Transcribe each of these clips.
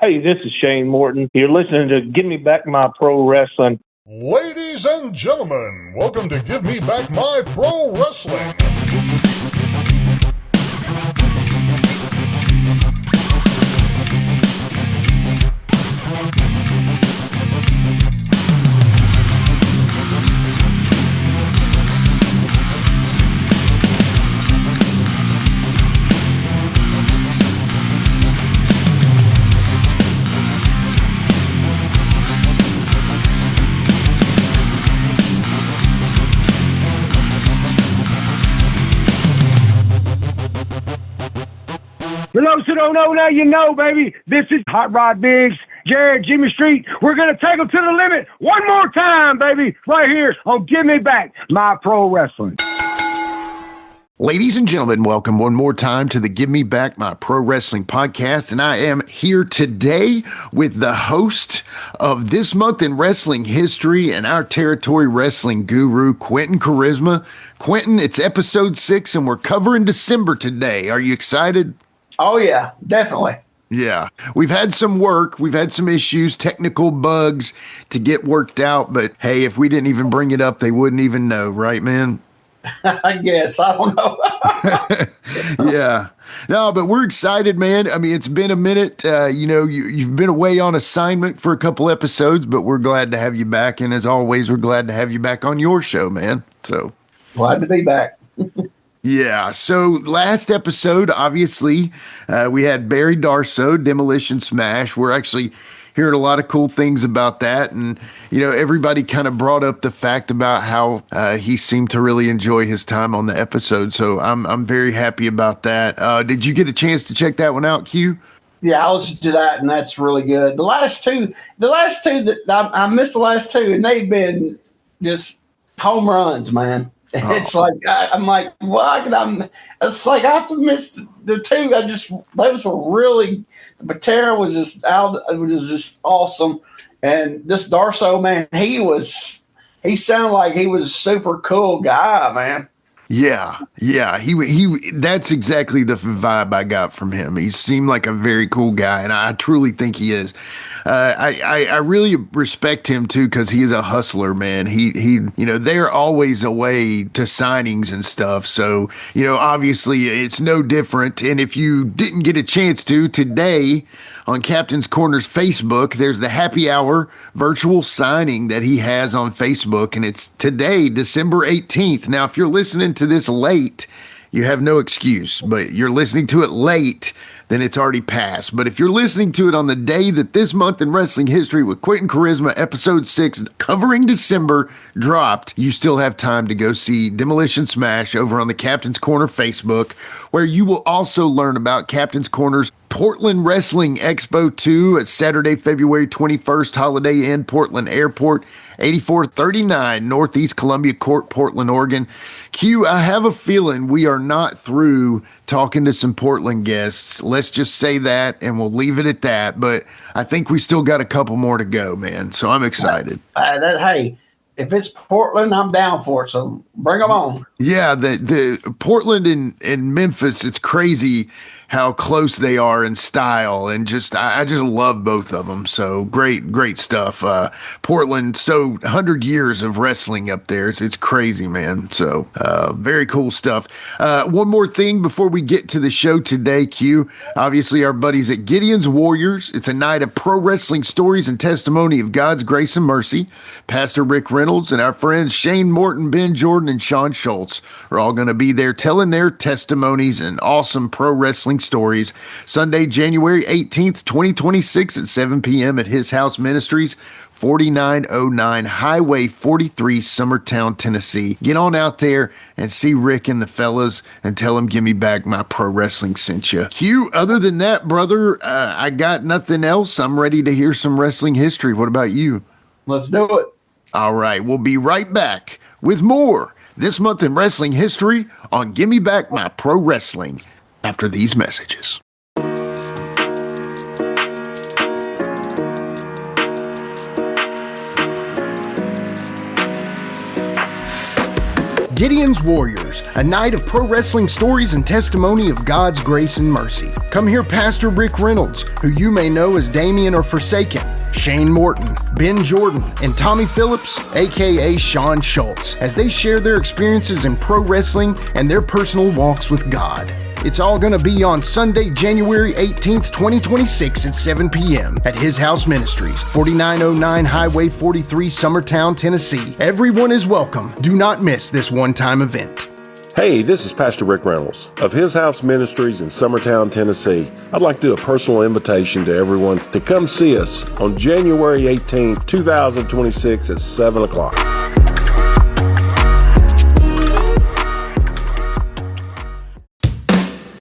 Hey, this is Shane Morton. You're listening to Give Me Back My Pro Wrestling. Ladies and gentlemen, welcome to Give Me Back My Pro Wrestling. For those who don't know, now you know, baby. This is Hot Rod Biggs, Jared, Jimmy Street. We're going to take them to the limit one more time, baby, right here on Give Me Back My Pro Wrestling. Ladies and gentlemen, welcome one more time to the Give Me Back My Pro Wrestling podcast, and I am here today with the host of This Month in Wrestling History and our territory wrestling guru, Quinton Quarisma. Quinton, it's episode 6, and we're covering December today. Are you excited? Oh, yeah, definitely. Yeah, we've had some work. We've had some issues, technical bugs to get worked out, but hey, if we didn't even bring it up, they wouldn't even know, right, man? I guess. I don't know. Yeah. No, but we're excited, man. I mean, it's been a minute. You've been away on assignment for a couple episodes, but we're glad to have you back. And as always, we're glad to have you back on your show, man. So Glad to be back. yeah. So last episode, obviously, we had Barry Darsow, Demolition Smash. We're actually hearing a lot of cool things about that. And, everybody kind of brought up the fact about how he seemed to really enjoy his time on the episode. So I'm very happy about that. Did you get a chance to check that one out, Q? Yeah, I listened to that, and that's really good. The last two that I missed the last two, and they've been just home runs, man. Oh. It's like I'm like, why could I? It's like I have to miss the two. Those were really. The material was just out. It was just awesome, and this Darsow, man, he sounded like he was a super cool guy, man. Yeah. He that's exactly the vibe I got from him. He seemed like a very cool guy, and I truly think he is. I really respect him too, because he is a hustler, man. He they're always away to signings and stuff. So, obviously it's no different. And if you didn't get a chance to today on Captain's Corner's Facebook, there's the happy hour virtual signing that he has on Facebook. And it's today, December 18th. Now, if you're listening to this late, you have no excuse, but you're listening to it late, then it's already passed. But if you're listening to it on the day that This Month in Wrestling History with Quinton Quarisma, episode 6, covering December, dropped, you still have time to go see Demolition Smash over on the Captain's Corner Facebook, where you will also learn about Captain's Corner's Portland Wrestling Expo 2 at Saturday, February 21st, Holiday Inn, Portland Airport, 8439 Northeast Columbia Court, Portland, Oregon. Q, I have a feeling we are not through talking to some Portland guests. Let's just say that, and we'll leave it at that. But I think we still got a couple more to go, man. So I'm excited. Hey, if it's Portland, I'm down for it. So bring them on. Yeah, the Portland and Memphis, it's crazy how close they are in style, and I just love both of them. So great stuff. Portland, so 100 years of wrestling up there. It's crazy, man. So very cool stuff. One more thing before we get to the show today, Q. Obviously, our buddies at Gideon's Warriors. It's a night of pro wrestling stories and testimony of God's grace and mercy. Pastor Rick Reynolds and our friends Shane Morton, Ben Jordan, and Sean Schultz are all going to be there telling their testimonies and awesome pro wrestling stories. Sunday, January 18th, 2026 at 7 p.m. at His House Ministries, 4909 Highway 43, Summertown, Tennessee. Get on out there and see Rick and the fellas and tell them Give Me Back My Pro Wrestling sent you. Q, other than that, brother, I got nothing else. I'm ready to hear some wrestling history. What about you? Let's do it. All right, we'll be right back with more This Month in Wrestling History on Give Me Back My Pro Wrestling after these messages. Gideon's Warriors, a night of pro wrestling stories and testimony of God's grace and mercy. Come hear Pastor Rick Reynolds, who you may know as Damien or Forsaken, Shane Morton, Ben Jordan, and Tommy Phillips, aka Sean Schultz, as they share their experiences in pro wrestling and their personal walks with God. It's all going to be on Sunday, January 18th, 2026 at 7 p.m. at His House Ministries, 4909 Highway 43, Summertown, Tennessee. Everyone is welcome. Do not miss this one-time event. Hey, this is Pastor Rick Reynolds of His House Ministries in Summertown, Tennessee. I'd like to do a personal invitation to everyone to come see us on January 18th, 2026 at 7 o'clock.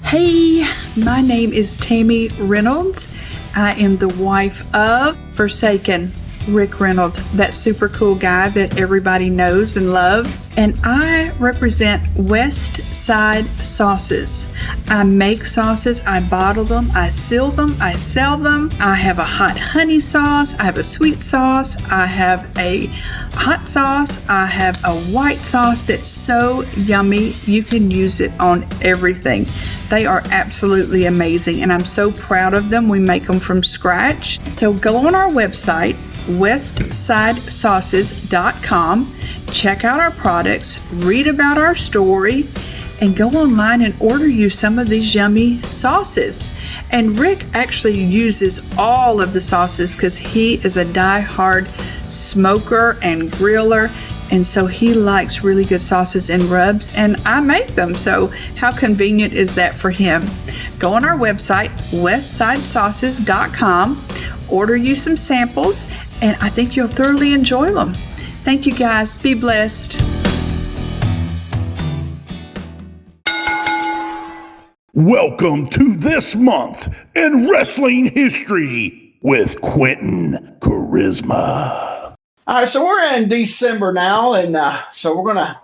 Hey, my name is Tammy Reynolds. I am the wife of Forsaken, Rick Reynolds, that super cool guy that everybody knows and loves. And I represent West Side Sauces. I make sauces, I bottle them, I seal them, I sell them. I have a hot honey sauce, I have a sweet sauce, I have a hot sauce, I have a white sauce that's so yummy you can use it on everything. They are absolutely amazing and I'm so proud of them. We make them from scratch. So go on our website, westsidesauces.com, check out our products, read about our story, and go online and order you some of these yummy sauces. And Rick actually uses all of the sauces because he is a die-hard smoker and griller, and so he likes really good sauces and rubs, and I make them, so how convenient is that for him? Go on our website, westsidesauces.com, order you some samples, and I think you'll thoroughly enjoy them. Thank you guys. Be blessed. Welcome to This Month in Wrestling History with Quinton Quarisma. All right, so we're in December now, and so we're gonna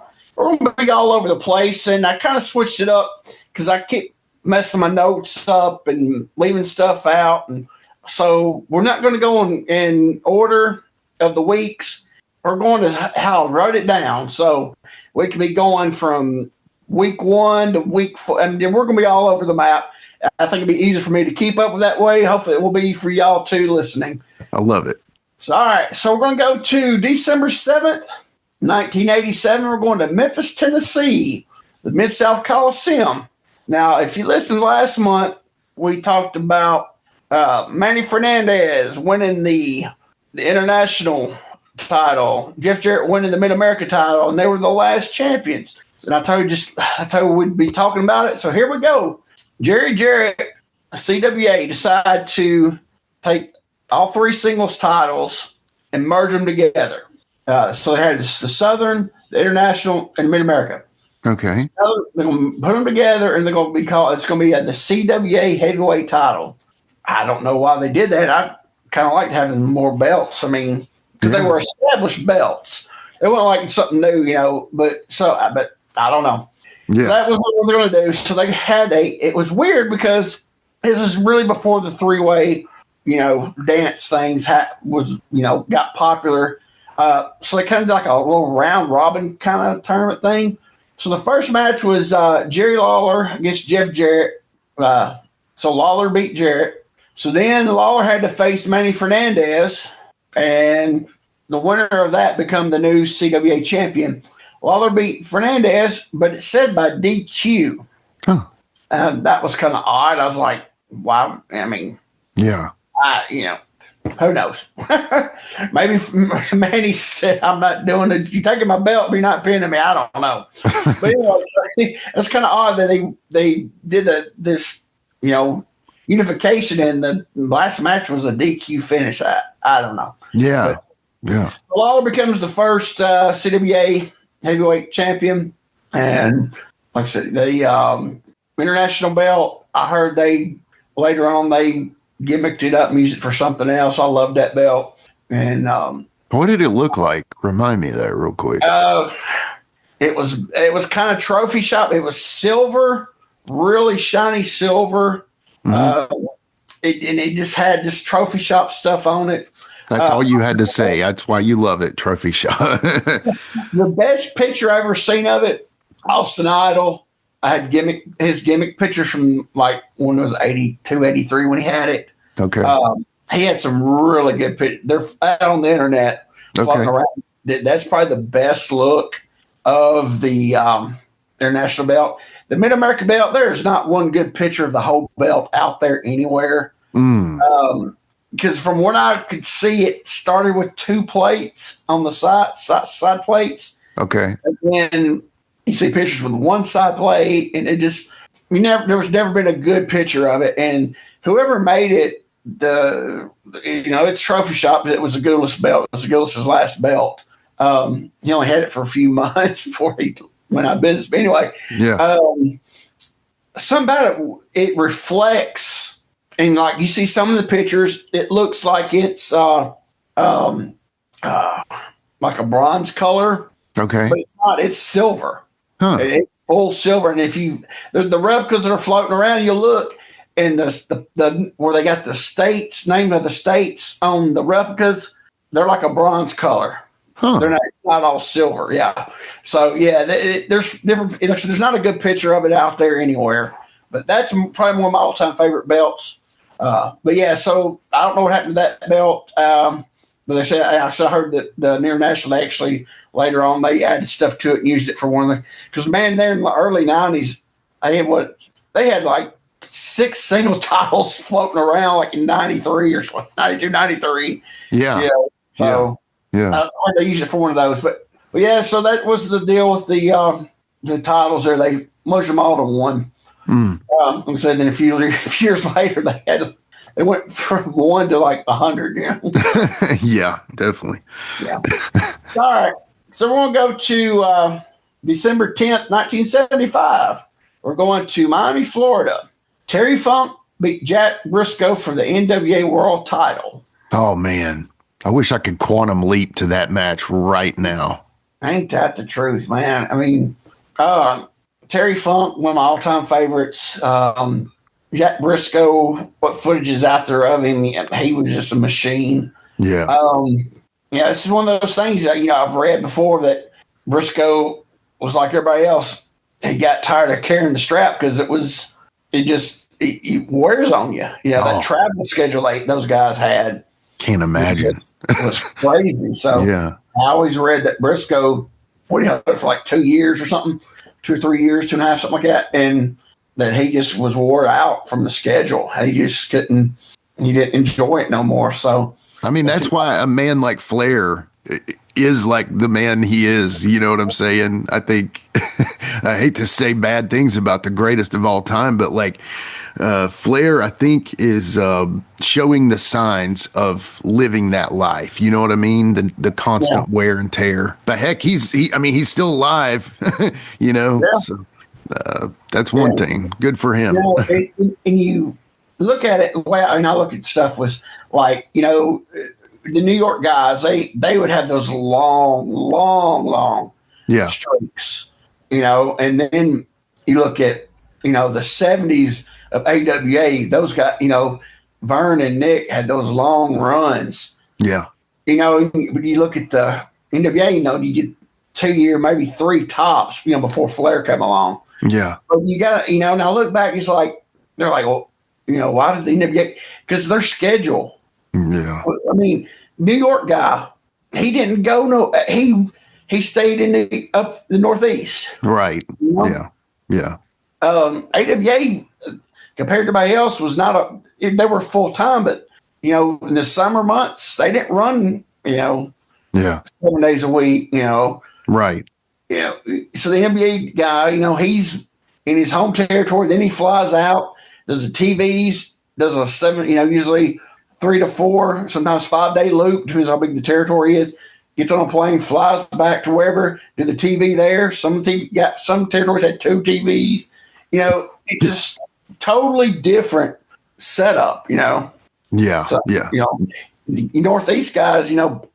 be all over the place, and I kind of switched it up because I keep messing my notes up and leaving stuff out, and so we're not going to go in order of the weeks. We're going to how I wrote it down, so we can be going from week 1 to week 4, and we're going to be all over the map. I think it'd be easier for me to keep up with that way. Hopefully, it will be for y'all too listening. I love it. So, all right, so we're going to go to December 7th, 1987. We're going to Memphis, Tennessee, the Mid-South Coliseum. Now, if you listened last month, we talked about Manny Fernandez winning the international title, Jeff Jarrett winning the Mid-America title, and they were the last champions. And I told you we'd be talking about it. So here we go. Jerry Jarrett, CWA, decided to take all 3 singles titles and merge them together. So they had the Southern, the International, and Mid-America. Okay. So they're going to put them together, and they're going to be called. It's going to be the CWA heavyweight title. I don't know why they did that. I kind of liked having more belts. I mean, because they were established belts. It wasn't like something new, But I don't know. Yeah. So that was what they're going to do. So they had it was weird because this is really before the 3-way, dance things got popular. So they kind of did like a little round robin kind of tournament thing. So the first match was Jerry Lawler against Jeff Jarrett. So Lawler beat Jarrett. So then Lawler had to face Manny Fernandez, and the winner of that become the new CWA champion. Lawler beat Fernandez, but it said by DQ. Huh. And that was kind of odd. I was like, wow. I mean, yeah. Who knows? Maybe Manny said, I'm not doing it. You're taking my belt, but you're not pinning me. I don't know. But anyway, it's kind of odd that they did this, unification, and the last match was a DQ finish. I don't know. Yeah. But Lawler becomes the first CWA heavyweight champion. And like I said, the international belt, I heard later on they gimmicked it up and used it for something else. I loved that belt. And what did it look like? Remind me of that real quick. It was kind of trophy shop. It was silver, really shiny silver. Mm-hmm. It just had this trophy shop stuff on it. That's all you had to say. That's why you love it, trophy shot. The best picture I ever seen of it, Austin Idol. I had his gimmick pictures from like when it was 82, 83 when he had it. Okay. He had some really good pictures. They're out on the internet floating around. That's probably the best look of the international belt. The Mid-America belt, there is not one good picture of the whole belt out there anywhere. Because from what I could see, it started with 2 plates on the side plates. Okay. And then you see pictures with 1 side plate, and it just there was never been a good picture of it. And whoever made it, it's trophy shop. It was a Goulas belt. It was Goulas's last belt. He only had it for a few months before he went out of business. But anyway, something about it reflects. And like you see some of the pictures, it looks like it's like a bronze color. Okay. But it's not. It's silver. Huh. It's full silver. And if the replicas that are floating around, you look, and the where they got the name of the states on the replicas, they're like a bronze color. Huh. It's not all silver. Yeah. So yeah, there's different. There's not a good picture of it out there anywhere. But that's probably one of my all-time favorite belts. But yeah, so I don't know what happened to that belt. But they said I heard that the international actually later on they added stuff to it and used it for one of the because man, there in the early '90s, they had like 6 single titles floating around like in '93 or 92, 93. Yeah. So I they used it for one of those, but yeah, so that was the deal with the titles there. They merged them all to one. And so then a few years later, they went from 1 to like 100. Yeah, definitely. Yeah. All right. So we're going to go to December 10th, 1975. We're going to Miami, Florida. Terry Funk beat Jack Briscoe for the NWA World Title. Oh man, I wish I could quantum leap to that match right now. Ain't that the truth, man? I mean, Terry Funk, one of my all-time favorites. Jack Briscoe, what footage is out there of him? He was just a machine. Yeah. This is one of those things that I've read before that Briscoe was like everybody else. He got tired of carrying the strap because it wears on you. That travel schedule those guys had. Can't imagine. It was crazy. So yeah. I always read that Briscoe, what do you have for like 2 years or something? 2 or 3 years, 2.5, something like that. And that he just was wore out from the schedule. He just he didn't enjoy it no more. So, I mean, that's why a man like Flair is like the man he is. You know what I'm saying? I think, I hate to say bad things about the greatest of all time, but like Flair, I think, is showing the signs of living that life. You know what I mean? The constant wear and tear. But heck, he's still alive. Yeah. So that's one thing. Good for him. And you look at it. The way I look at stuff was like the New York guys. They would have those long streaks. And then you look at the 70s. Of AWA, those guys, Vern and Nick had those long runs. Yeah. When you look at the NWA, you get 2 year, maybe 3 tops, before Flair came along. Yeah. But you got, now look back, it's like, they're like, well, why did the NWA? Because their schedule. Yeah. I mean, New York guy, he didn't go, he stayed in up the Northeast. Right. Yeah. Yeah. AWA, compared to everybody else, was not they were full time, but in the summer months they didn't run 7 days a week, right. So the NBA guy, he's in his home territory, then he flies out, does the TVs, does a 7, usually 3 to 4, sometimes 5-day loop, depends how big the territory is, gets on a plane, flies back to wherever, do the TV there. Some territories had 2 TVs, it just totally different setup, Yeah. So, yeah. The Northeast guys, Bruno,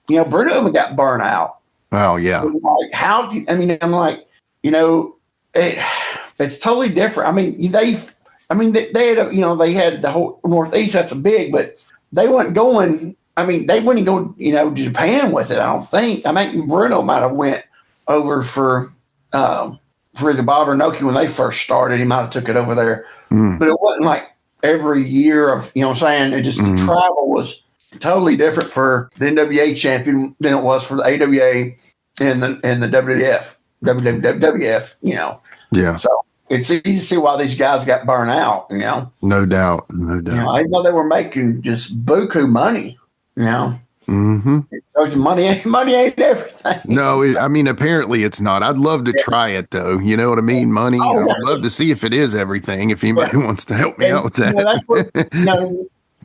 Bruno got burnt out. Oh yeah. Like I'm like, it's totally different. I mean, they had, they had the whole Northeast. That's a big, but they weren't going. I mean, they wouldn't go, to Japan with it. I don't think. I think Bruno might have went over for the Bob or Noki when they first started. He might have took it over there, but it wasn't like every year of, what I'm saying. It just the travel was totally different for the NWA champion than it was for the AWA and the WWF. Yeah. So it's easy to see why these guys got burned out. No doubt. I know they were making just buku money. Mm-hmm. Money ain't everything. No, apparently it's not. I'd love to try it though. You know what I mean? Money. Oh, yeah. I'd love to see if it is everything. If anybody wants to help me out with that. That's what,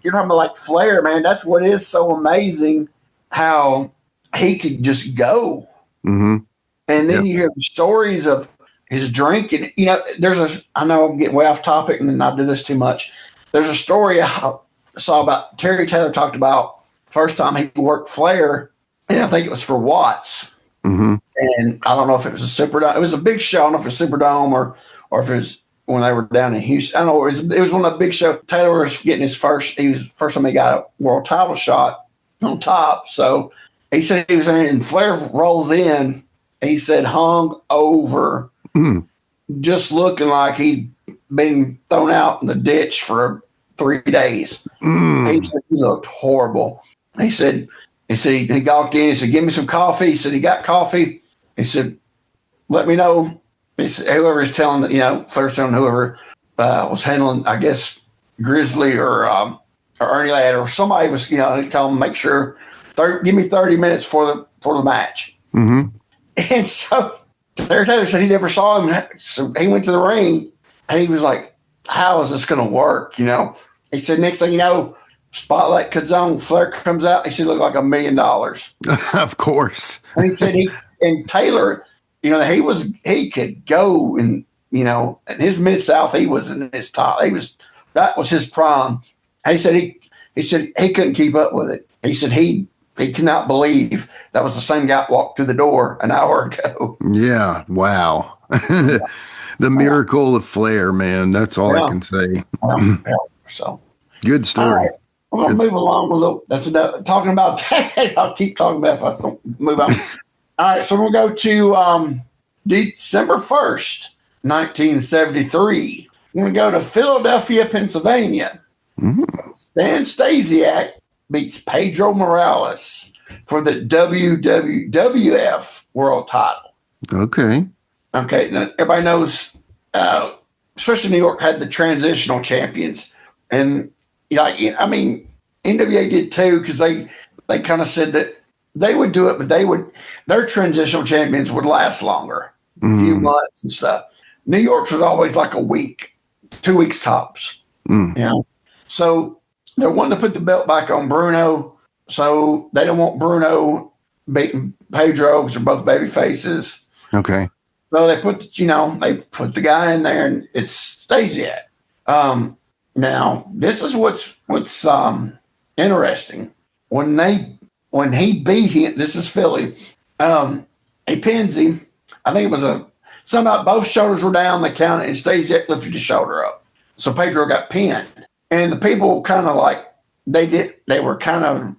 you're talking about like Flair, man. That's what is so amazing, how he could just go. Mm-hmm. And then you hear the stories of his drinking. I know I'm getting way off topic and not do this too much. There's a story I saw about Terry Taylor talked about first time he worked Flair, and I think it was for Watts. Mm-hmm. And I don't know if it was a Superdome. It was a big show. I don't know if it was Superdome or if it was when they were down in Houston. I don't know. It was one of the big shows. Taylor was getting his first. He was the first time he got a world title shot on top. So he said he was in, and Flair rolls in. He said hung over, just looking like he'd been thrown out in the ditch for 3 days. He said he looked horrible. He said he walked in. He said, "Give me some coffee." He said he got coffee. He said, "Let me know." He said, whoever's telling, Flair's telling whoever was handling, I guess, Grizzly or Ernie Ladd or somebody was, he told him, make sure, give me 30 minutes for the match. Mm-hmm. And so Terry Taylor said he never saw him. So he went to the ring and he was like, "How is this going to work?" He said, next thing you know, spotlight comes on, Flair comes out. He said, "Look like $1 million." Of course. And he said and Taylor, he could go and, in his Mid-South, he was in his top. That was his prime. He said he couldn't keep up with it. He said he could not believe that was the same guy that walked through the door an hour ago. Yeah. Wow. The miracle of Flair, man. That's all I can say. So good story. I'm going to move along a little. That's enough. Talking about that. I'll keep talking about it if I don't move on. All right, so we'll go to December 1st, 1973. We're going to go to Philadelphia, Pennsylvania. Mm-hmm. Stan Stasiak beats Pedro Morales for the WWF World Title. Okay. Okay, now everybody knows, especially New York had the transitional champions. And, NWA did too, because they kind of said that they would do it, but their transitional champions would last longer, a few months and stuff. New York's was always like a week, 2 weeks tops. So they're wanting to put the belt back on Bruno, so they don't want Bruno beating Pedro because they're both baby faces. Okay. So they put the guy in there, and it stays yet. Now this is what's interesting. When he beat him, this is Philly. He pins him. I think it was somehow both shoulders were down. They counted, and Stasiak lifted his shoulder up. So Pedro got pinned, and the people kind of like they were kind of,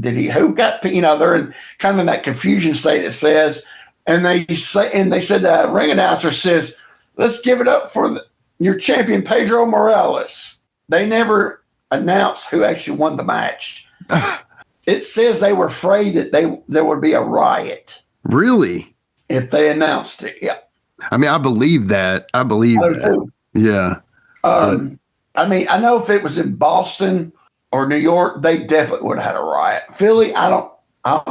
who got pinned? They're in kind of in that confusion state. It says. And they said the ring announcer says, "Let's give it up for your champion, Pedro Morales." They never announced who actually won the match. It says they were afraid that there would be a riot. Really? If they announced it, yeah. I believe that. I believe that. Yeah. I know if it was in Boston or New York, they definitely would have had a riot. Philly, I don't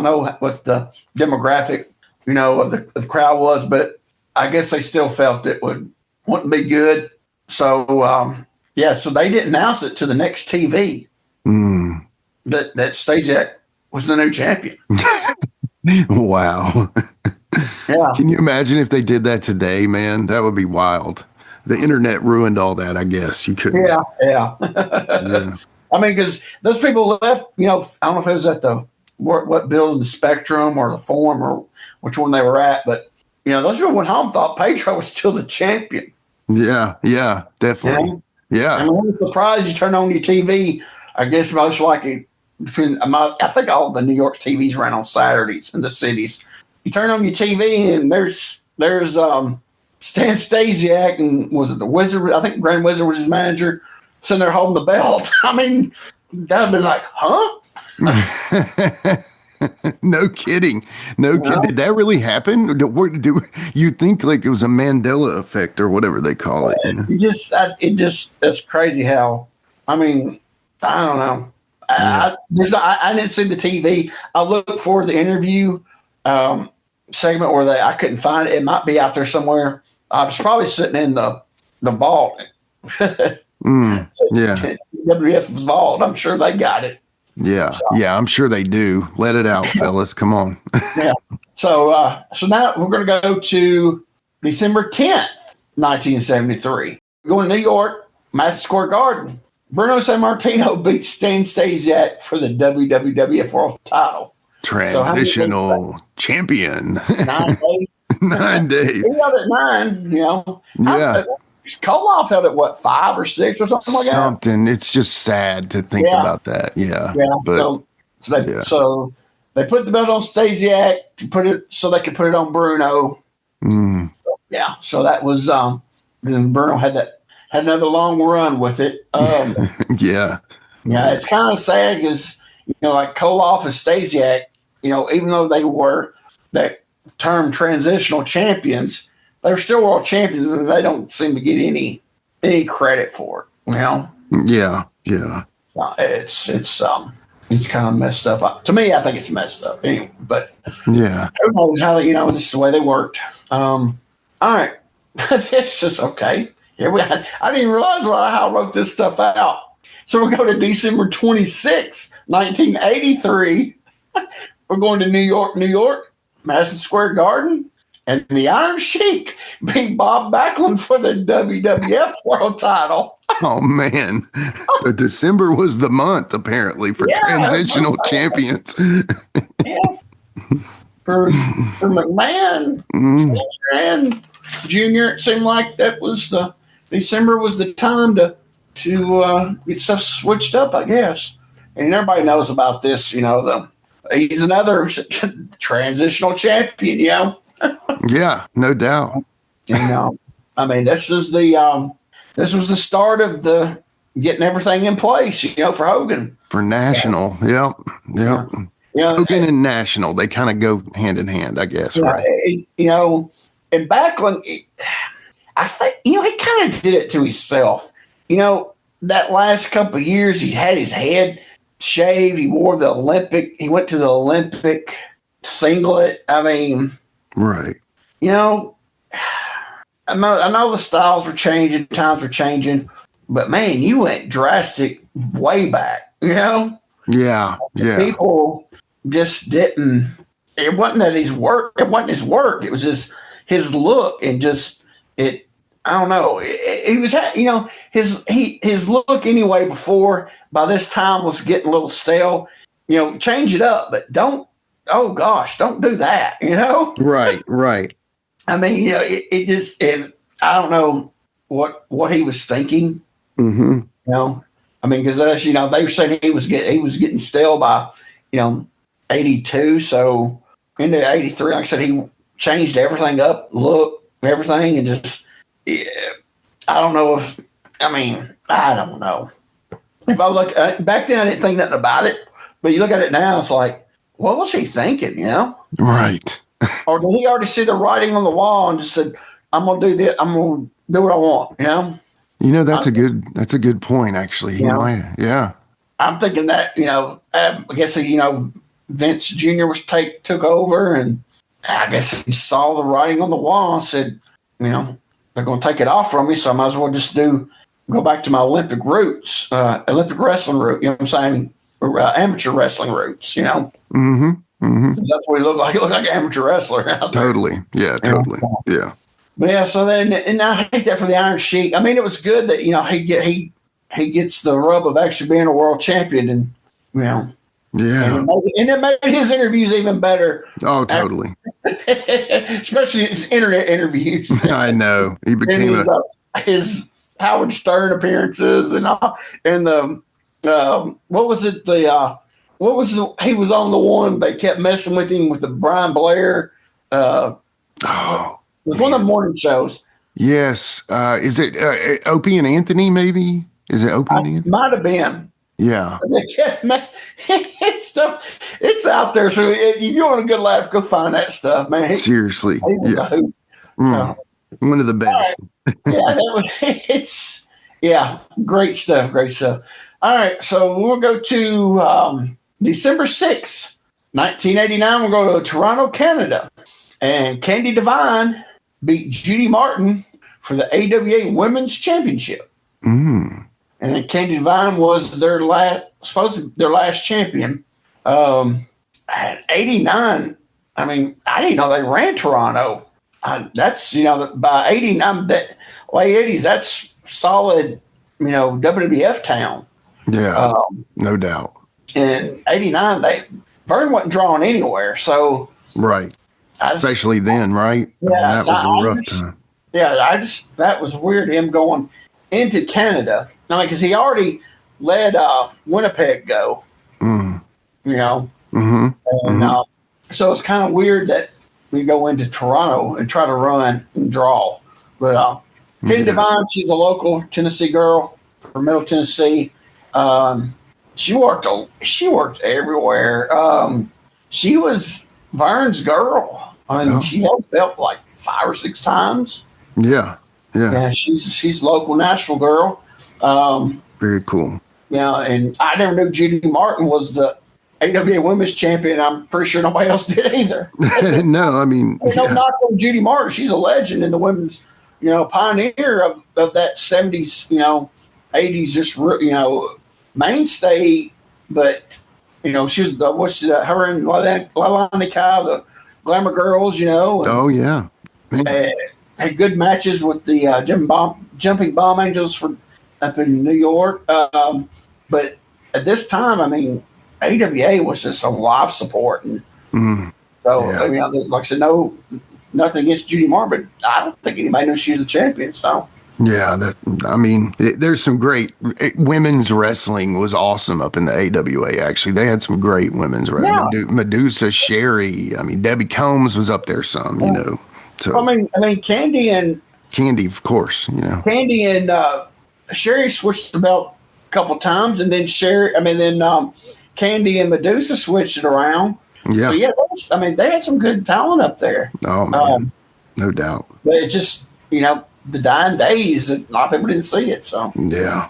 know what the demographic of the crowd was, but I guess they still felt it wouldn't be good. So so they didn't announce it to the next TV that Stasiak was the new champion. Wow. Yeah. Can you imagine if they did that today, man? That would be wild. The internet ruined all that, I guess. You couldn't. Yeah. Yeah. Because those people left, I don't know if it was at what building, the Spectrum or the Forum or which one they were at, but those people went home thought Pedro was still the champion. Yeah, definitely. Yeah. I'm surprised you turn on your TV I guess most likely I think all the New York TVs ran on Saturdays in the cities. You turn on your TV and there's Stan Stasiak and was it the Wizard? I think Grand Wizard was his manager, sitting there holding the belt. I mean, that'd been like, huh? No kidding. No kidding. Did that really happen? Do you think like it was a Mandela effect or whatever they call it? You know? It's crazy how, I mean, I don't know. I didn't see the TV. I looked for the interview segment where I couldn't find it. It might be out there somewhere. I was probably sitting in the vault. Yeah. WWF vault. I'm sure they got it. Yeah. So, yeah, I'm sure they do. Let it out, fellas. Come on. Yeah. So now we're going to go to December 10th, 1973. We're going to New York, Madison Square Garden. Bruno Sammartino beats Stan Stasiak for the WWF World Title. Transitional champion. 9 days. 9 days. He held it 9, you know. Yeah. Koloff held it, 5 or 6 or something like that? Something. It's just sad to think about that. Yeah. Yeah. But, so they put the belt on Stasiak to put it so they could put it on Bruno. Mm. Yeah. So that was then Bruno had another long run with it. Yeah. Yeah, it's kind of sad because, like Koloff and Stasiak, even though they were that term transitional champions, they were still world champions, and they don't seem to get any credit for it. Yeah, yeah. It's kind of messed up. To me, I think it's messed up. Anyway, but yeah, who knows how this is the way they worked. All right, this is okay. Here I didn't even realize how I wrote this stuff out. So we'll go to December 26, 1983. We're going to New York, Madison Square Garden, and the Iron Sheik beat Bob Backlund for the WWF World Title. Oh, man. So December was the month, apparently, for transitional champions. Yes. For McMahon and Junior, it seemed like that was December was the time to get stuff switched up, I guess. And everybody knows about this, he's another transitional champion, Yeah, no doubt. I mean, this was the start of the getting everything in place, for Hogan. For National, yep. Yeah, Hogan and National, they kind of go hand in hand, I guess, right? And Backlund, I think, he kind of did it to himself. That last couple of years, he had his head shaved. He wore he went to the Olympic singlet. I mean, right. I know the styles were changing, times were changing, but man, you went drastic way back, Yeah, yeah. People just didn't, it wasn't that his work, it wasn't his work, it was just his look and just it. I don't know. He was, his look anyway before by this time was getting a little stale. Change it up, but don't do that. Right. I mean, I don't know what he was thinking. Mm-hmm. I mean, because they were saying he was getting stale by 82. So into 83, like I said, he changed everything up, look, everything, and just. Yeah, I don't know I don't know. If I look back then, I didn't think nothing about it, but you look at it now, it's like, what was he thinking? Right. Or did he already see the writing on the wall and just said, "I'm gonna do this. I'm gonna do what I want." That's a good point. Actually, he might. Yeah. I'm thinking that I guess Vince Jr. took over, and I guess he saw the writing on the wall and said, they're going to take it off from me, so I might as well just go back to my Olympic roots, Olympic wrestling route, you know what I'm saying? Amateur wrestling roots, Mm-hmm. Mm-hmm. That's what he looked like. He looked like an amateur wrestler out there. Totally. Yeah, totally. Yeah. But yeah, so then, and I hate that for the Iron Sheik. I mean, it was good that, he gets the rub of actually being a world champion and, Yeah. And it made his interviews even better. Oh, totally. Especially his internet interviews. I know. He became his Howard Stern appearances and what was it? He was on the one they kept messing with him with the Brian Blair. Oh, it was one of the morning shows. yes. Is it Opie and Anthony? Maybe is it Opie and Anthony? Might have been. Yeah. They kept it's stuff. It's out there. So if you want a good laugh, go find that stuff, man. Seriously. He was a Yeah. hoot. One of the best. Yeah, great stuff. Great stuff. All right, so we'll go to December 6th, 1989. We'll go to Toronto, Canada. And Candy Devine beat Judy Martin for the AWA Women's Championship. Mm. And then Candy Devine was their last champion. At 89, I mean, I didn't know they ran Toronto. That's, by 89, that late 80s, that's solid, WWF town. Yeah, no doubt. In 89, Vern wasn't drawing anywhere. So, right. Especially then, right? Yeah, that was a rough time. Yeah, that was weird, him going into Canada. I mean, because he already let Winnipeg go, Mm-hmm. And so it's kind of weird that we go into Toronto and try to run and draw. But Candy Devine, she's a local Tennessee girl from Middle Tennessee. She worked everywhere. She was Vern's girl. I mean, she held the belt like 5 or 6 times. Yeah. Yeah, she's a local Nashville girl. Very cool. Yeah, and I never knew Judy Martin was the AWA Women's Champion. I'm pretty sure nobody else did either. No, I mean, no knock on Judy Martin. She's a legend in the women's, pioneer of that 70s, 80s, just mainstay. But she was her and Lalani Kai, the Glamour Girls, oh yeah, had good matches with the Jumping Bomb Angels up in New York. But at this time, I mean, AWA was just on live support, and so I mean, like I said, nothing against Judy Martin, but I don't think anybody knew she was a champion. So yeah, there's some great women's wrestling was awesome up in the AWA. Actually, they had some great women's wrestling. Yeah. Medusa, Sherry. I mean, Debbie Combs was up there some. So I mean, Candy, of course. Candy and Sherry switched the belt a couple times, and then Candy and Medusa switched it around. Yeah. So they had some good talent up there. Oh man, no doubt. But it just, the dying days, a lot of people didn't see it. So yeah.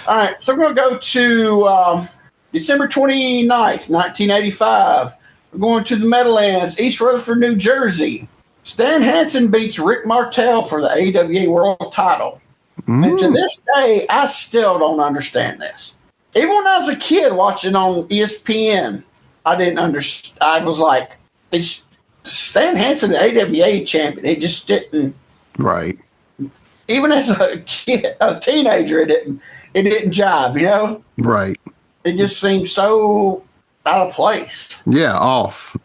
All right, so we're going to go to December 29th, 1985. We're going to the Meadowlands, East Rutherford, New Jersey. Stan Hansen beats Rick Martel for the AWA World title. And to this day, I still don't understand this. Even when I was a kid watching on ESPN, I didn't understand. I was like, Stan Hansen, the AWA champion, it just didn't. Right. Even as a kid, a teenager, it didn't jive, Right. It just seemed so out of place. Yeah,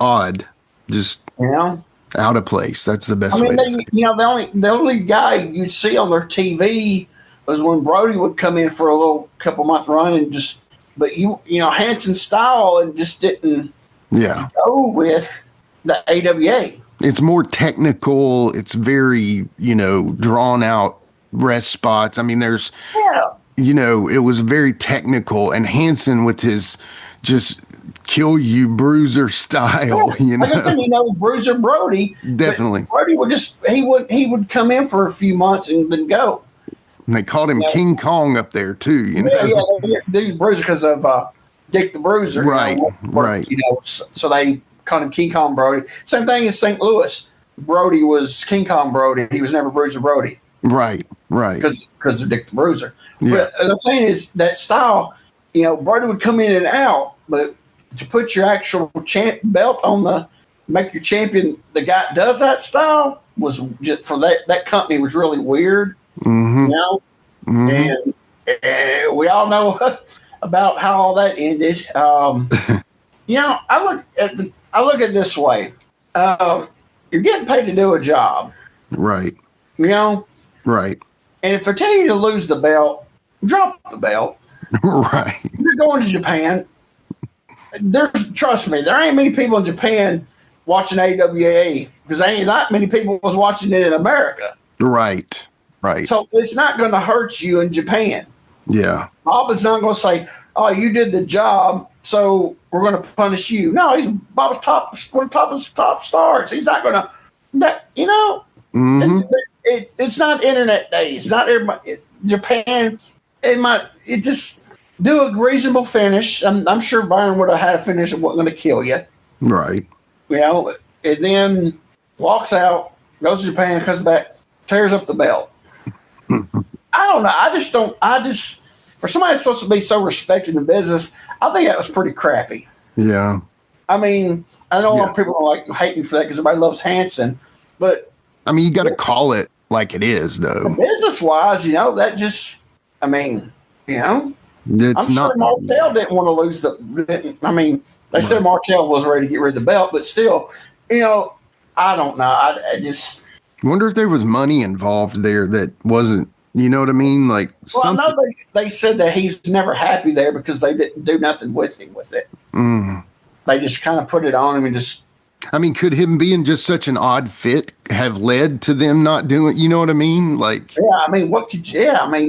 odd, just out of place. That's the best way to say it. The only guy you'd see on their TV was when Brody would come in for a little couple month run and Hansen's style and just didn't go with the AWA. It's more technical. It's very, drawn out rest spots. I mean, there's, it was very technical, and Hansen with his just kill you bruiser style, Bruiser Brody. Definitely. Brody he would come in for a few months and then go. And they called him King Kong up there too, The Bruiser because of Dick the Bruiser. Right, right. So they called him King Kong Brody. Same thing in St. Louis. Brody was King Kong Brody. He was never Bruiser Brody. Right. Because of Dick the Bruiser. Yeah. But I'm saying is that style, Brody would come in and out, but to put your actual belt on make your champion, the guy that does that style was just for that company was really weird. Mm-hmm. And we all know about how all that ended. I look at it this way. You're getting paid to do a job. Right. Right. And if they tell you to lose the belt, drop the belt. Right. You're going to Japan. Trust me, there ain't many people in Japan watching AWA because ain't that many people was watching it in America. Right. Right. So it's not going to hurt you in Japan. Yeah. Bob is not going to say, "Oh, you did the job, so we're going to punish you." No, he's Bob's one of his top stars. He's not going to that. It's not internet days. Not everybody. Japan. It just do a reasonable finish. I'm sure Vern would have had a finish that wasn't going to kill you. Right. And then walks out, goes to Japan, comes back, tears up the belt. I don't know. For somebody that's supposed to be so respected in business, I think that was pretty crappy. Yeah. I mean, I know a lot of people are like hating for that because everybody loves Hanson, but I mean, you got to call it like it is, though. Business wise, that just, I mean, it's I'm sure Martel didn't want to lose they said Martel was ready to get rid of the belt, but still, I don't know. I just wonder if there was money involved there that wasn't, you know what I mean? Like, I know they said that he's never happy there because they didn't do nothing with him with it. They just kind of put it on him and just. I mean, could him being just such an odd fit have led to them not doing, you know what I mean? Like, yeah, I mean,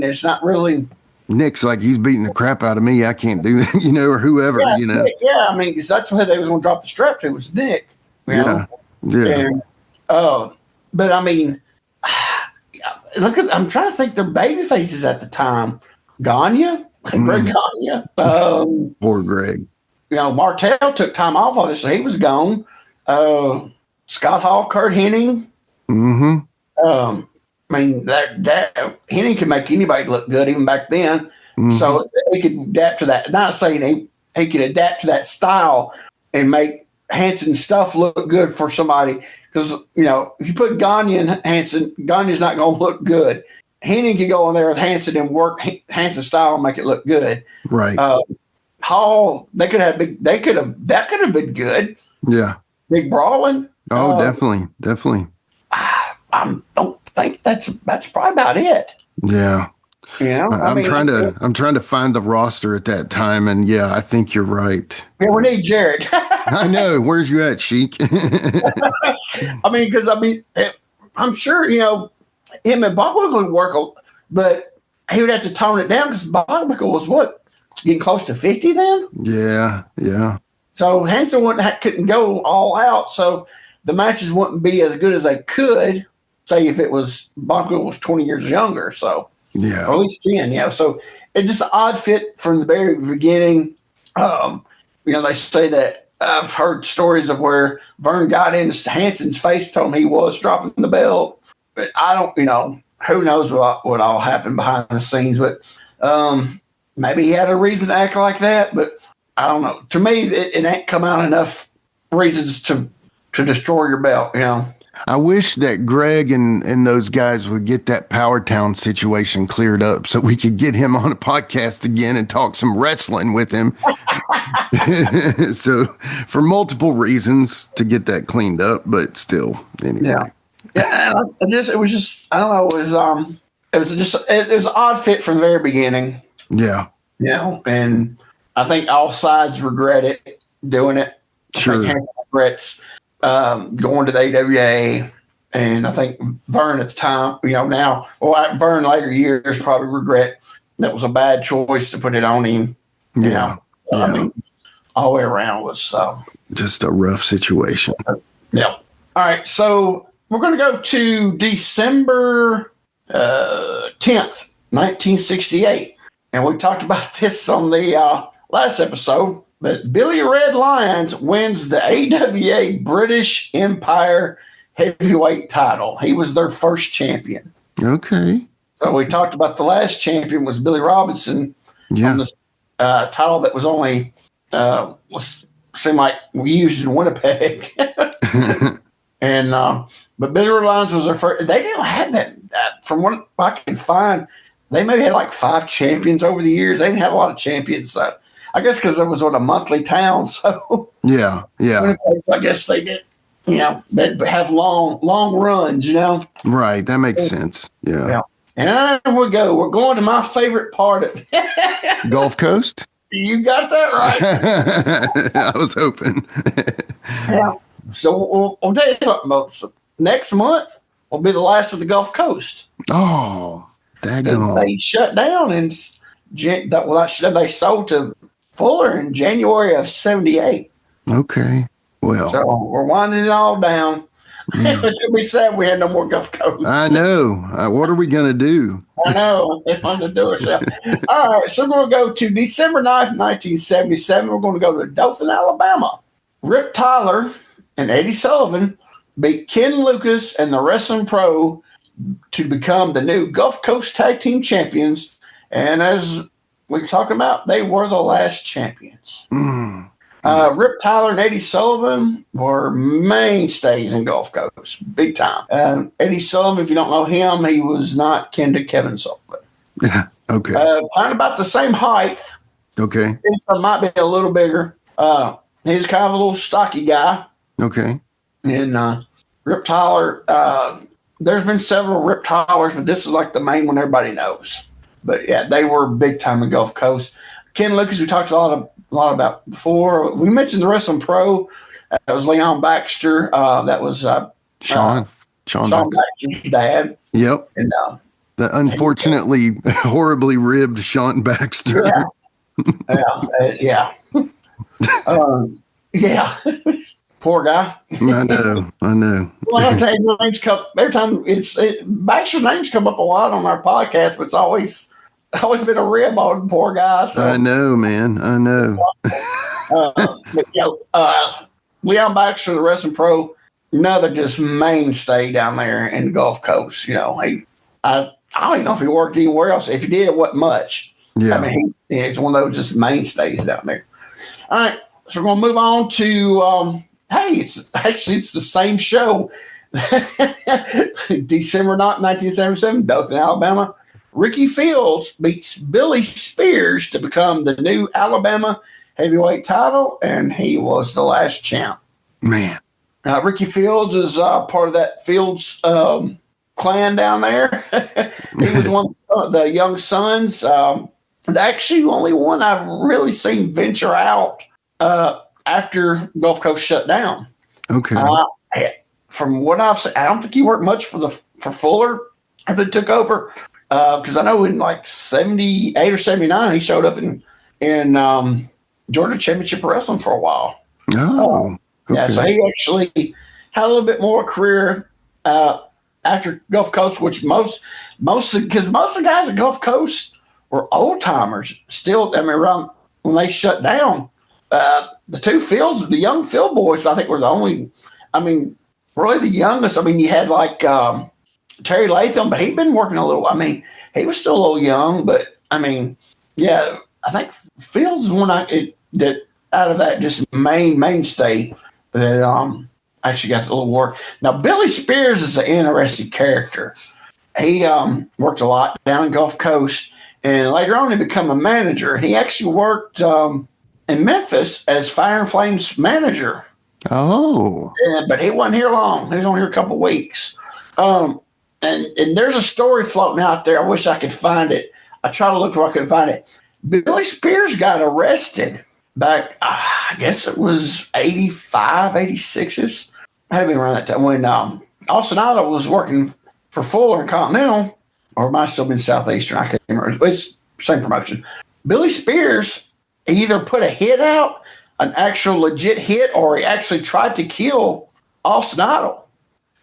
it's not really. Nick's like, he's beating the crap out of me. I can't do that, or whoever, Nick, yeah, I mean, because that's what they was going to drop the strap to was Nick. Yeah. And, but I mean, I'm trying to think their baby faces at the time. Gagne, Greg Gagne. Poor Greg. Martel took time off, obviously. He was gone. Scott Hall, Kurt Hennig. I mean, that Hennig could make anybody look good even back then. So he could adapt to that. Not saying he could adapt to that style and make Hanson stuff look good for somebody. Because, if you put Gagne and Hanson, Gagne's not going to look good. Hennig could go in there with Hanson and work Hanson's style and make it look good. Right. Hall, that could have been good. Yeah. Big brawling. Oh, definitely. I don't think that's probably about it. Yeah. I'm trying to find the roster at that time, and yeah, I think you're right. Yeah, we need Jared. I know. Where's you at, Sheik? I'm sure him and Bogwick would work, but he would have to tone it down because Bogwick was getting close to 50 then. Yeah. So Hanson couldn't go all out, so the matches wouldn't be as good as they could. Say if it was Bogwick was 20 years younger, so. Yeah. Or at least 10, So it's just an odd fit from the very beginning. They say that I've heard stories of where Vern got into Hanson's face, told him he was dropping the belt. But I don't, who knows what all happened behind the scenes. But maybe he had a reason to act like that. But I don't know. To me, it ain't come out enough reasons to destroy your belt, I wish that Greg and those guys would get that Power Town situation cleared up so we could get him on a podcast again and talk some wrestling with him. So for multiple reasons to get that cleaned up, but still, anyway. Yeah. It was I don't know. It was an odd fit from the very beginning. Yeah. And I think all sides regret it, doing it. Sure. I think Hanson regrets going to the AWA, and I think Vern at the time, Vern later years probably regret that was a bad choice to put it on him. Yeah. I mean, all the way around was just a rough situation. Yeah. All right, so we're going to go to December 10th, 1968, and we talked about this on the last episode. But Billy Red Lyons wins the AWA British Empire heavyweight title. He was their first champion. Okay. So we talked about the last champion was Billy Robinson. Yeah. On the title that was only seemed like we used in Winnipeg. And but Billy Red Lyons was their first. They didn't have that. From what I can find, they maybe had like 5 champions over the years. They didn't have a lot of champions. I guess because it was a monthly town, so yeah. I guess they did, they'd have long runs, Right, that makes sense. Yeah. And there we go. We're going to my favorite part of Gulf Coast? You got that right. I was hoping. Yeah. So we'll tell you something. So next month will be the last of the Gulf Coast. Oh, daggone. They shut down and they sold to Fuller in January of '78. Okay. Well, So we're winding it all down. It's gonna be sad we had no more Gulf Coast. I know. What are we going to do? I know. It's fun to do it. All right, so we're going to go to December 9th, 1977. We're going to go to Dothan, Alabama. Rip Tyler and Eddie Sullivan beat Ken Lucas and the Wrestling Pro to become the new Gulf Coast Tag Team Champions. And as we were talking about, they were the last champions. Rip Tyler and Eddie Sullivan were mainstays in Gulf Coast, big time. Eddie Sullivan, if you don't know him, he was not kin to Kevin Sullivan. Yeah. Okay. Kind of about the same height. Okay. His might be a little bigger. He's kind of a little stocky guy. Okay. And Rip Tyler, there's been several Rip Tylers, but this is like the main one everybody knows. But yeah, they were big time in Gulf Coast. Ken Lucas, we talked a lot about before. We mentioned the Wrestling Pro. That was Leon Baxter. That was Sean Baxter's dad. Yep. And the unfortunately horribly ribbed Sean Baxter. Yeah. Yeah. Poor guy. I know. Well, I'll tell you, every time Baxter's names come up a lot on our podcast, but it's always been a rib on the poor guy. So. I know, man. I know. Leon Baxter, the Wrestling Pro, another just mainstay down there in the Gulf Coast. I don't even know if he worked anywhere else. If he did, it wasn't much. Yeah. I mean, he's one of those just mainstays down there. All right, so we're going to move on to. It's the same show. December 1977, Dothan, Alabama. Ricky Fields beats Billy Spears to become the new Alabama heavyweight title, and he was the last champ. Man. Ricky Fields is part of that Fields clan down there. He was one of the young sons. Actually, only one I've really seen venture out after Gulf Coast shut down. Okay. From what I've seen, I don't think he worked much for Fuller after they took over. Because I know in like 78 or 79, he showed up in Georgia Championship Wrestling for a while. Oh, okay. Yeah, so he actually had a little bit more career after Gulf Coast, which most of the guys at Gulf Coast were old timers still. I mean, around when they shut down, the two Fields, the young Field boys, I think were the only. I mean, really the youngest. I mean, you had like. Terry Latham, but he'd been working a little. I mean, he was still a little young, but I mean, yeah, I think Fields is one that out of that just mainstay that actually got a little work. Now, Billy Spears is an interesting character. He worked a lot down in Gulf Coast, and later on he became a manager. He actually worked in Memphis as Fire and Flame's manager. Oh, but he wasn't here long. He was only here a couple of weeks. And there's a story floating out there. I wish I could find it. I tried to look for it. I couldn't find it. Billy Spears got arrested back, I guess it was 85, 86ish. Had to be around that time when Austin Idol was working for Fuller and Continental, or it might have still been Southeastern. I can't remember. It's the same promotion. Billy Spears either put a hit out, an actual legit hit, or he actually tried to kill Austin Idol.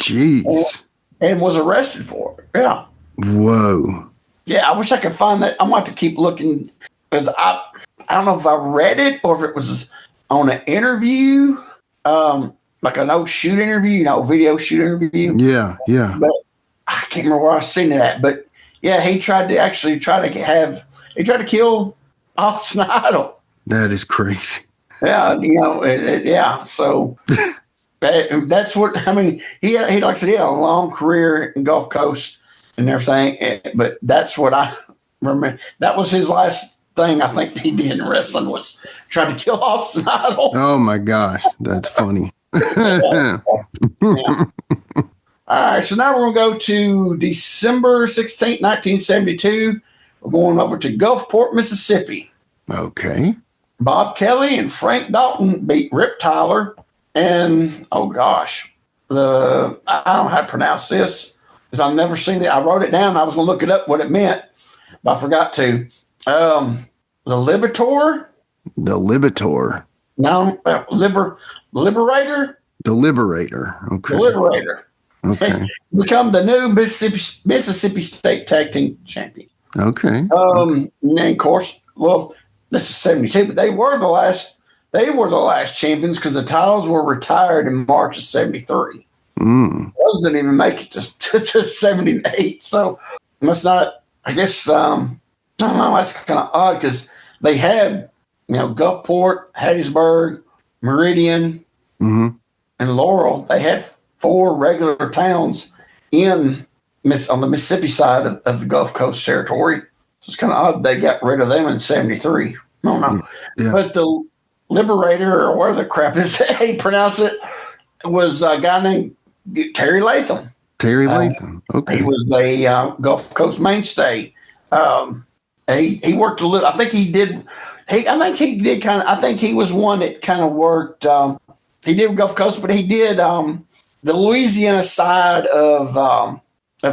Jeez. And was arrested for it. Yeah. Whoa. Yeah, I wish I could find that. I'm going to have to keep looking. I don't know if I read it or if it was on an interview, like an old shoot interview, video shoot interview. Yeah, yeah. But I can't remember where I seen it at. But yeah, he tried to kill Austin Idol. That is crazy. Yeah, yeah. So that's what I mean. He like I said, he had a long career in Gulf Coast and everything. But that's what I remember. That was his last thing I think he did in wrestling was try to kill Austin Idol. Oh my gosh, that's funny. Yeah. All All right, so now we're going to go to December 16th, 1972. We're going over to Gulfport, Mississippi. Okay. Bob Kelly and Frank Dalton beat Rip Tyler. And, oh gosh, I don't know how to pronounce this because I've never seen it. I wrote it down. I was going to look it up what it meant, but I forgot to. The Liberator? The Liberator. No, Liberator? The Liberator. Okay. The Liberator. Okay. Become the new Mississippi State Tag Team Champion. Okay. And then, of course, well, this is 72, but they were the last champions because the titles were retired in March of 73. Those didn't even make it to 78. So must not, I guess, I don't know, that's kind of odd because they had, Gulfport, Hattiesburg, Meridian, and Laurel. They had 4 regular towns on the Mississippi side of the Gulf Coast territory. So it's kind of odd they got rid of them in 73. I don't know. Yeah. But the Liberator, or whatever the crap is how you pronounce it, was a guy named Terry Latham. Terry Latham. Okay. He was a Gulf Coast mainstay. He worked a little. I think he did. I think he was one that kind of worked. He did Gulf Coast, but he did the Louisiana side of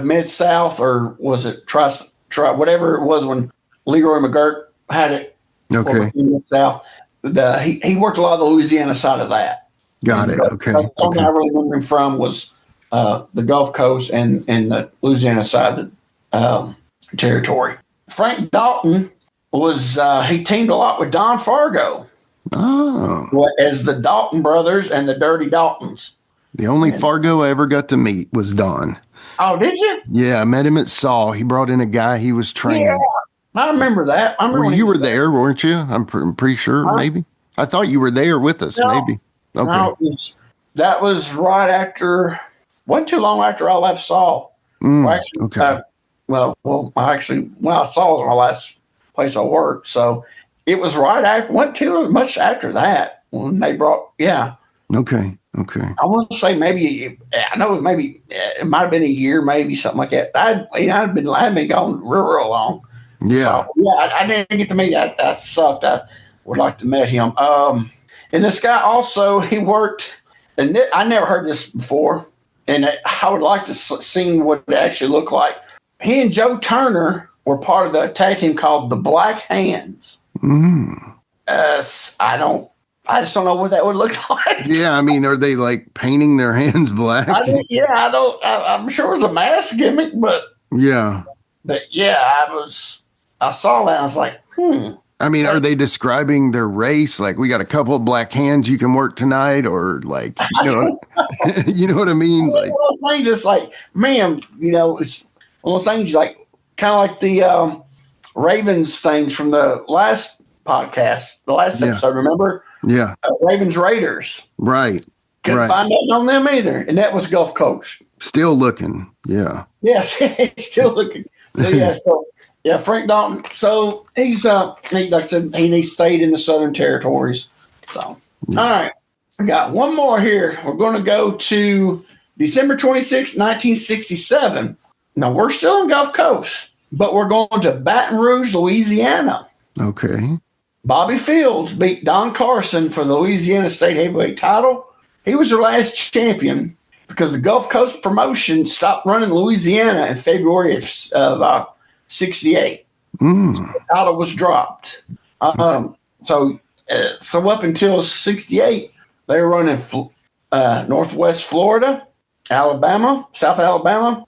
Mid-South, or was it Tri, whatever it was when Leroy McGurk had it. Okay. Mid-South. He worked a lot of the Louisiana side of that. Got it. Okay. That's something I really remember him from was the Gulf Coast and the Louisiana side of the territory. Frank Dalton he teamed a lot with Don Fargo. Oh. As the Dalton brothers and the Dirty Daltons. The only Fargo I ever got to meet was Don. Oh, did you? Yeah, I met him at Saw. He brought in a guy he was training. Yeah, I remember that. You were there, weren't you? I'm pretty sure, maybe. I thought you were there with us, maybe. Okay. No, that was right after, wasn't too long after I left Saw. Okay. Saw was my last place I worked. So it was right after, wasn't too much after that when they brought, Okay. I want to say maybe, I know it might have been a year, maybe something like that. I hadn't been gone real long. Yeah. So, I didn't get to meet that. That sucked. I would like to meet him. And this guy also, he worked, and I never heard this before, and I would like to see what it actually looked like. He and Joe Turner were part of the tag team called the Black Hands. I just don't know what that would look like. Yeah, I mean, are they like painting their hands black? I'm sure it was a mask gimmick, but yeah. I saw that and I was like, I mean, are they describing their race? Like, we got a couple of black hands you can work tonight, or like, you know what I mean? Like, one of those things is like, man, it's one of those things like kind of like the Ravens things from the last podcast, the last episode, remember? Yeah. Ravens Raiders. Right. Couldn't find nothing on them either. And that was Gulf Coast. Still looking. Yeah. Yes, still looking. So, Frank Dalton. So he's, like I said, he stayed in the Southern Territories. So, All right. We got one more here. We're going to go to December 26, 1967. Now, we're still in Gulf Coast, but we're going to Baton Rouge, Louisiana. Okay. Bobby Fields beat Don Carson for the Louisiana State Heavyweight title. He was their last champion because the Gulf Coast promotion stopped running Louisiana in February of 68. The title was dropped. So up until 68, they were running Northwest Florida, Alabama, South Alabama,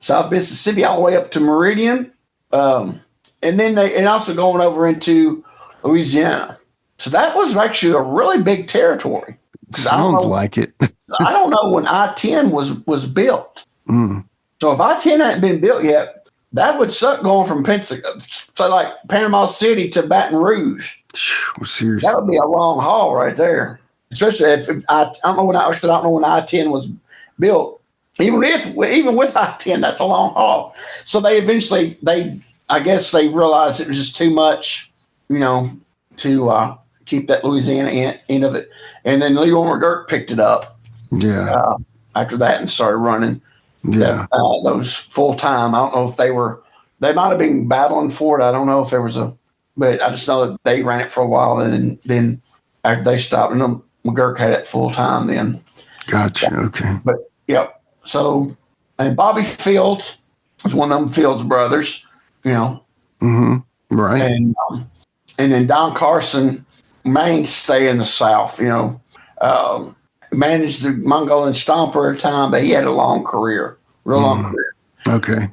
South Mississippi, all the way up to Meridian. And then also going over into Louisiana. So that was actually a really big territory. Sounds like it. I don't know when I-10 was built. So if I-10 hadn't been built yet, that would suck going from like Panama City to Baton Rouge. Seriously. That would be a long haul right there. Especially if I don't know when I-10 was built. Even with I-10, that's a long haul. So they eventually I guess they realized it was just too much, to keep that Louisiana end of it. And then Leroy McGurk picked it up. Yeah. after that and started running. Yeah. Those full time. I don't know if they might have been battling for it. I don't know if there was but I just know that they ran it for a while, and then after they stopped, and McGurk had it full time then. Gotcha. Okay. But yeah, so and Bobby Fields was one of them Fields brothers, Mm-hmm. Right. and then Don Carson mainstay in the South, managed the Mongolian Stomper at a time, but he had a long career, long career. Okay.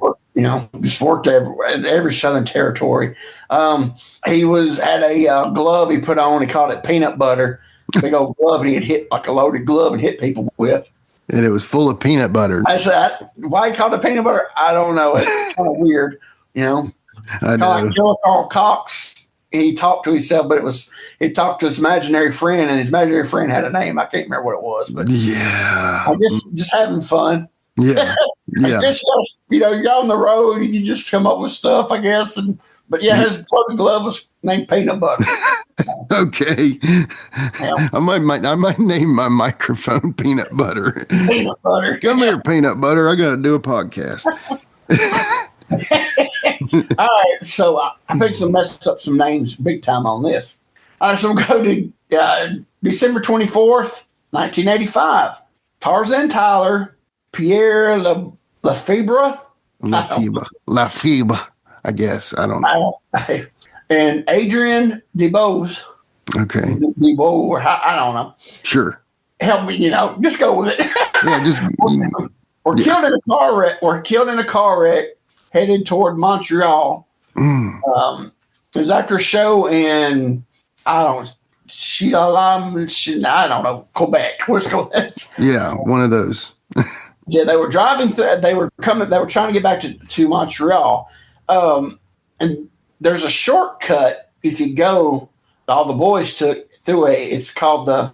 Just worked every Southern Territory. He had a glove he put on. He called it peanut butter. Big old glove, and he'd hit like a loaded glove and hit people with. And it was full of peanut butter. I said, why he called it peanut butter? I don't know. It's kind of weird, I know. Like Killer Carl Cox. He talked to himself, but he talked to his imaginary friend, and his imaginary friend had a name. I can't remember what it was, but yeah, I guess just having fun. Yeah, yeah. I guess you're on the road and you just come up with stuff, I guess. But his loaded glove was named Peanut Butter. Okay, Yeah. I might name my microphone Peanut Butter. Peanut Butter. Come here, Peanut Butter. I got to do a podcast. All right, so I think to mess up some names big time on this. All right, so we'll go to December 24th, 1985. Tarzan Tyler, Pierre Lefebvre, Lafebre, I guess. I don't know. And Adrian DeBose. Okay. DeBose, or I don't know. Sure. Help me, just go with it. Yeah, just. Killed in a car wreck. Or killed in a car wreck headed toward Montreal. It was after a show in I don't know, Quebec. Where's Quebec? Yeah, one of those. Yeah, they were driving through. They were trying to get back to Montreal, and there's a shortcut you could go. All the boys took through it's called the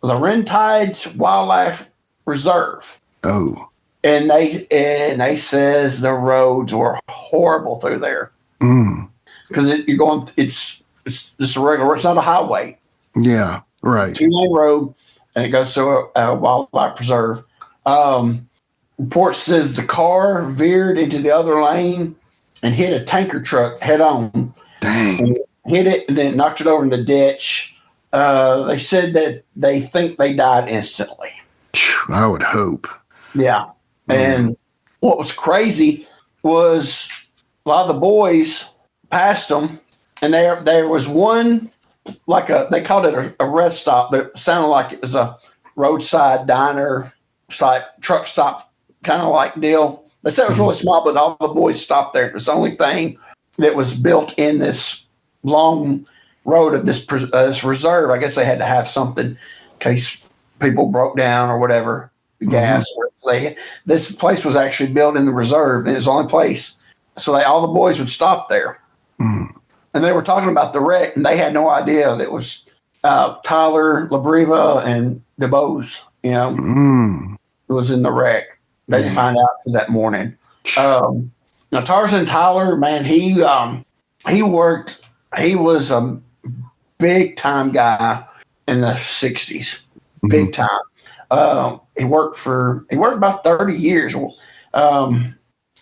Laurentides Wildlife Reserve. Oh, and they says the roads were horrible through there because you're going. It's just a regular. It's not a highway. Yeah, right. 2-lane road, and it goes through a wildlife preserve. Report says the car veered into the other lane and hit a tanker truck head on. Dang. Hit it and then knocked it over in the ditch. They said that they think they died instantly. I would hope. Yeah. And what was crazy was a lot of the boys passed them, and there was one, they called it a rest stop, but it sounded like it was a roadside diner truck stop kind of like deal. They said it was really small, but all the boys stopped there. It was the only thing that was built in this long road of this reserve. I guess they had to have something in case people broke down or whatever. Gas. This place was actually built in the reserve, and it was the only place. So all the boys would stop there. And they were talking about the wreck, and they had no idea that it was Tyler, Labreva, and DeBose. It was in the wreck. They didn't find out till that morning. Now Tarzan Tyler, man, he worked. He was a big time guy in the '60s. Big time. He worked about 30 years. Him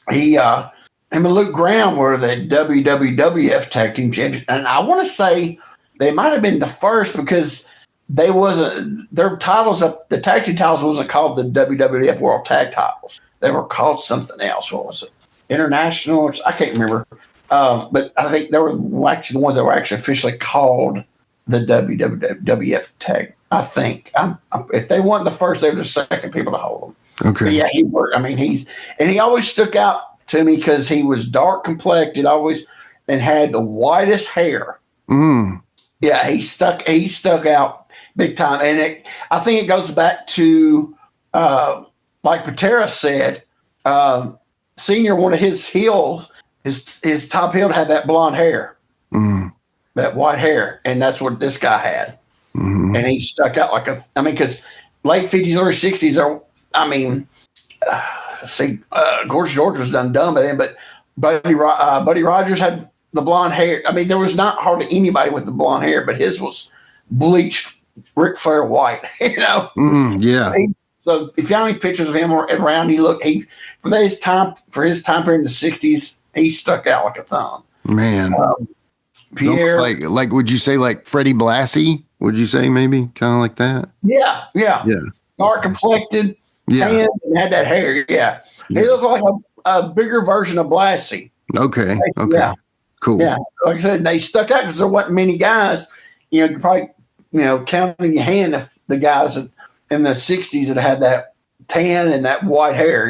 and Luke Graham were the WWF Tag Team Champions, and I want to say they might have been the first because their titles, the tag team titles wasn't called the WWF World Tag Titles. They were called something else. What was it? International? I can't remember. But I think they were actually the ones that were actually officially called the WWF Tag. I think if they weren't the first, they were the second people to hold them. Okay. But yeah, he worked. I mean, he always stuck out to me because he was dark complected, and had the whitest hair. Yeah, he stuck out big time, and I think it goes back to like Patera said, Senior, one of his heels, his top heel had that blonde hair, that white hair, and that's what this guy had. And he stuck out because late 50s, early 60s Gorgeous George was done by then, but Buddy Rogers had the blonde hair. I mean, there was not hardly anybody with the blonde hair, but his was bleached Ric Flair white, Yeah. So if you have any pictures of him around, for his time period in the '60s, he stuck out like a thumb. Man, Pierre, almost like would you say like Freddie Blassie? Would you say maybe kind of like that? yeah, dark complected, tan, and had that hair. Yeah, he looked like a bigger version of Blassie. Okay, cool. Yeah, like I said, they stuck out because there wasn't many guys. You could probably count in your hand the guys in the '60s that had that tan and that white hair.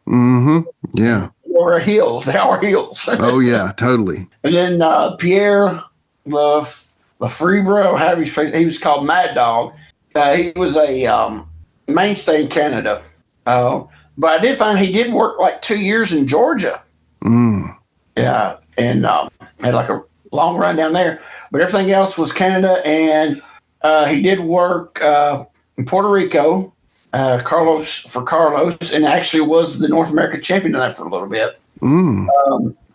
Mm-hmm. Yeah. They were heels. Oh yeah, totally. And then Pierre Lefebvre, he was called Mad Dog. He was a mainstay in Canada. But I did find he did work like 2 years in Georgia. Yeah, and had like a long run down there. But everything else was Canada, and he did work in Puerto Rico, Carlos, and actually was the North American champion in that for a little bit.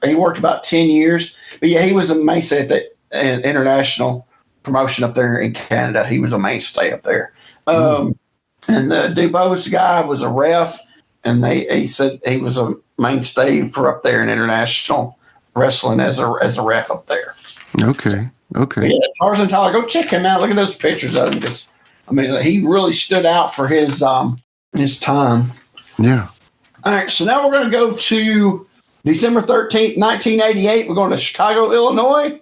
He worked about 10 years. But yeah, he was a mainstay at the international promotion up there in Canada. He was a mainstay up there. And the Dubose guy was a ref, and he said he was a mainstay for up there in international wrestling as a ref up there. Okay. But yeah, Tarzan Tyler, go check him out. Look at those pictures of him. Because, he really stood out for his time. Yeah. All right, so now we're going to go to December 13th, 1988. We're going to Chicago, Illinois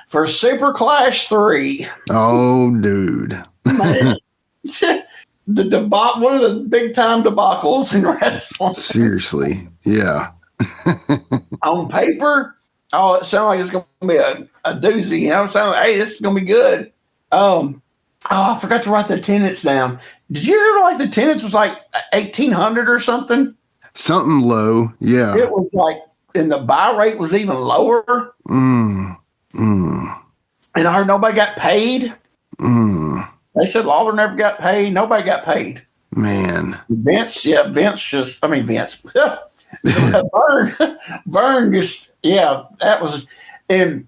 for Super Clash 3. Oh, dude. Man. One of the big time debacles in wrestling. Seriously. Yeah. On paper, it sounds like it's going to be a doozy. So, hey, this is going to be good. I forgot to write the attendance down. Did you hear like the attendance was like 1,800 or something? Something low. Yeah. It was like, and the buy rate was even lower. And I heard nobody got paid. They said Lawler never got paid. Nobody got paid. Man. Vince. Vern just, that was, and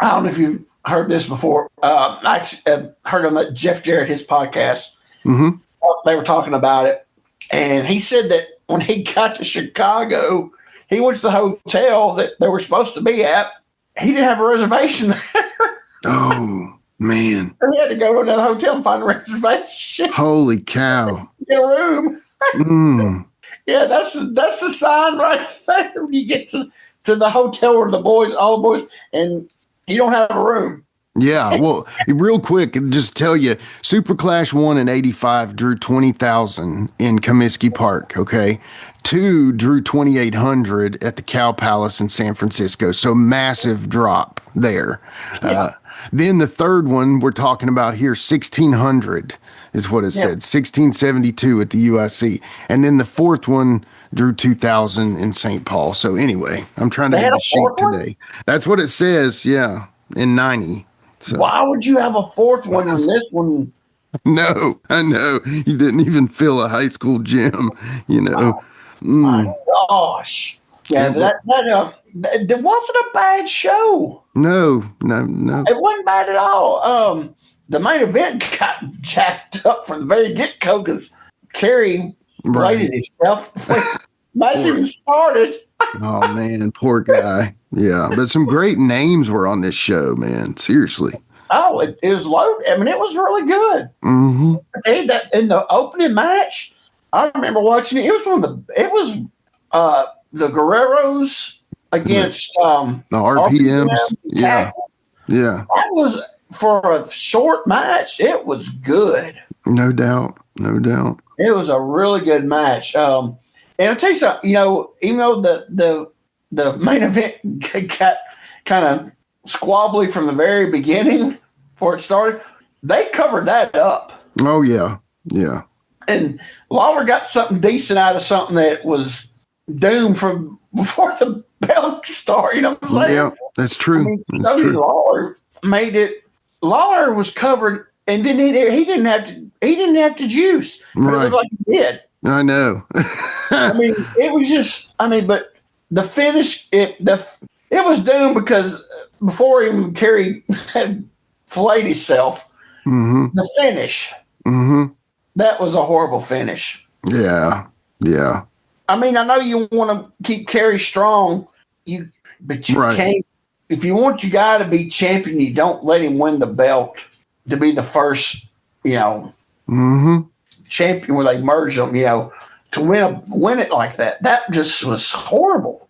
I don't know if you've heard this before. I heard on Jeff Jarrett, his podcast. They were talking about it, and he said that when he got to Chicago, he went to the hotel that they were supposed to be at. He didn't have a reservation there. Oh, man. He had to go to another hotel and find a reservation. Holy cow. Get a room. Yeah, that's the sign right there. When you get to the hotel where all the boys, and you don't have a room. Yeah, well, real quick, just tell you, Super Clash 1 in 85 drew 20,000 in Comiskey Park, okay? 2 drew 2,800 at the Cow Palace in San Francisco, so massive drop there. Yeah. Then the third one we're talking about here, 1,600 is what it said, 1,672 at the UIC. And then the fourth one drew 2,000 in St. Paul. So anyway, I'm trying to get the sheet today. That's what it says, in 90. So. Why would you have a fourth one on this one? No, I know. You didn't even fill a high school gym, My gosh. Yeah, that wasn't a bad show. No. It wasn't bad at all. The main event got jacked up from the very get-go because Kerry bladed himself before the match even started. Oh, man, poor guy. Yeah, but some great names were on this show, man. Seriously. Oh, it was loaded. It was really good. That in the opening match, I remember watching it. It was the Guerreros against the RPMs. Yeah. That was for a short match. It was good. No doubt. It was a really good match. And I'll tell you something. Even though the main event got kind of squabbly from the very beginning before it started, they covered that up. Oh yeah. And Lawler got something decent out of something that was doomed from before the bell started. You know what I'm saying? Yeah, that's true. Lawler made it. Lawler was covered, and he didn't have to juice. But it was like he did. I know. It was just. But the finish, it was doomed because before even Kerry had filleted himself, the finish. That was a horrible finish. Yeah. Yeah. I mean, I know you want to keep Kerry strong, but you can't. If you want your guy to be champion, you don't let him win the belt to be the first, champion where they merge them, to win it like that. That just was horrible.